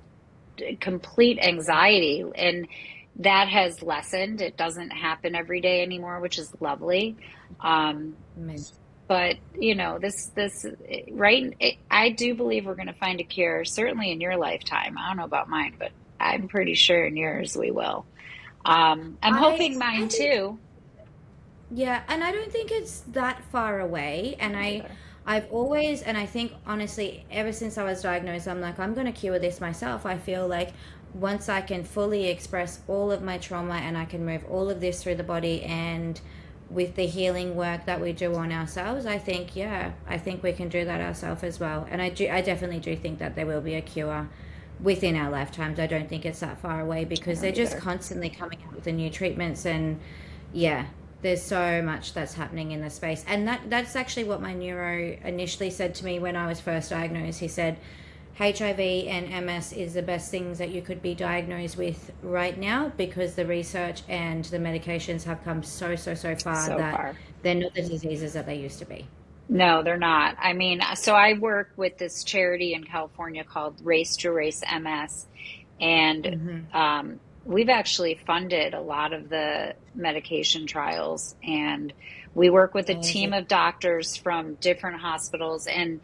complete anxiety. And that has lessened. It doesn't happen every day anymore, which is lovely. Um, but this right. I do believe we're going to find a cure, certainly in your lifetime. I don't know about mine, but I'm pretty sure in yours we will. I'm hoping I mine think, too. yeah, and I don't think it's that far away. I And don't either. I've always, and I think honestly, ever since I was diagnosed, I'm like, I'm going to cure this myself. I feel like once I can fully express all of my trauma and I can move all of this through the body, and with the healing work that we do on ourselves, I think, yeah, I think we can do that ourselves as well. And I definitely do think that there will be a cure within our lifetimes. I don't think it's that far away I because they're don't just either. constantly coming out with the new treatments. And yeah, there's so much that's happening in the space. And that's actually what my neuro initially said to me when I was first diagnosed. He said HIV and MS is the best things that you could be diagnosed with right now, because the research and the medications have come so far So that far. they're not the diseases that they used to be. No, they're not. I mean, so I work with this charity in California called Race to Race MS, and Hmm. we've actually funded a lot of the medication trials. And we work with a team Amazing. of doctors from different hospitals. And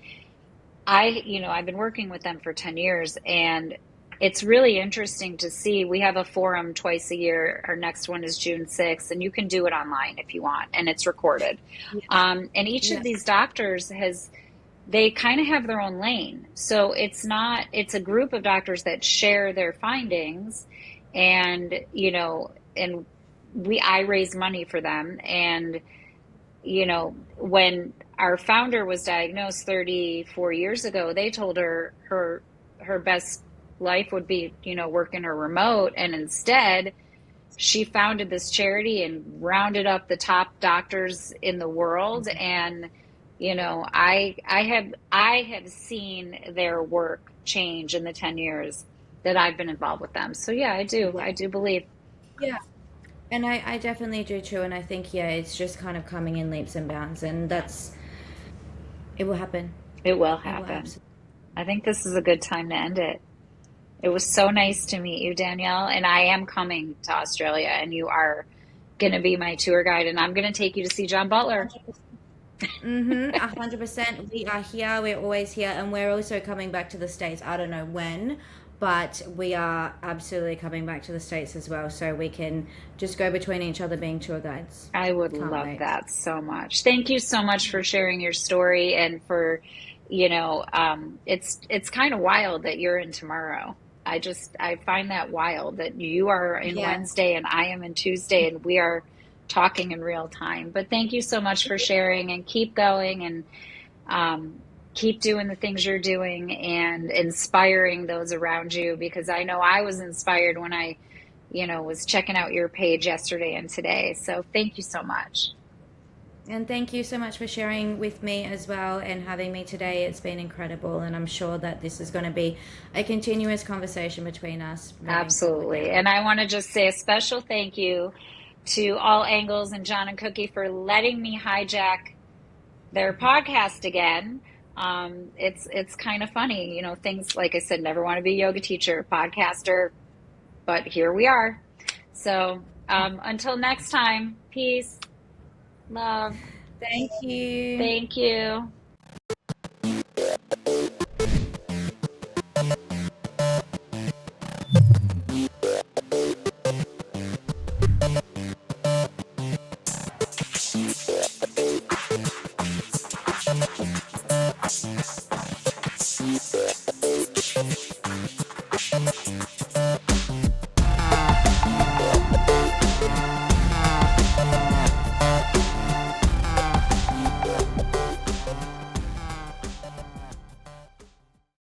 I've been working with them for 10 years, and it's really interesting to see. We have a forum twice a year. Our next one is June 6th, and you can do it online if you want, and it's recorded. Yeah. And each of Yeah. these doctors they kind of have their own lane. So it's a group of doctors that share their findings, and, and I raise money for them. And when our founder was diagnosed 34 years ago, they told her best life would be, working her remote. And instead, she founded this charity and rounded up the top doctors in the world. And, I have seen their work change in the 10 years that I've been involved with them. So yeah, I do. Yeah. I do believe Yeah. And I definitely do too. And I think, yeah, it's just kind of coming in leaps and bounds. And it will happen. it will It will happen. absolutely. I think this is a good time to end it. It was so nice to meet you, Danielle. And I am coming to Australia, and you are going to be my tour guide, and I'm going to take you to see John Butler. 100%. We are here. We're always here. And we're also coming back to the States. I don't know when, but we are absolutely coming back to the States as well. So we can just go between each other being tour guides. I would Can't love wait. that so much. Thank you so much for sharing your story, and for, it's kind of wild that you're in tomorrow. I find that wild that you are in Yeah. Wednesday and I am in Tuesday, and we are talking in real time. But thank you so much for sharing, and keep going, and keep doing the things you're doing and inspiring those around you, because I know I was inspired when I, was checking out your page yesterday and today. So thank you so much. And thank you so much for sharing with me as well and having me today. It's been incredible. And I'm sure that this is going to be a continuous conversation between us moving forward Absolutely. now. And I want to just say a special thank you to All Angles and John and Cookie for letting me hijack their podcast again. It's kind of funny, things, like I said, never want to be a yoga teacher, podcaster, but here we are. So until next time, peace, love. Thank you. Thank you.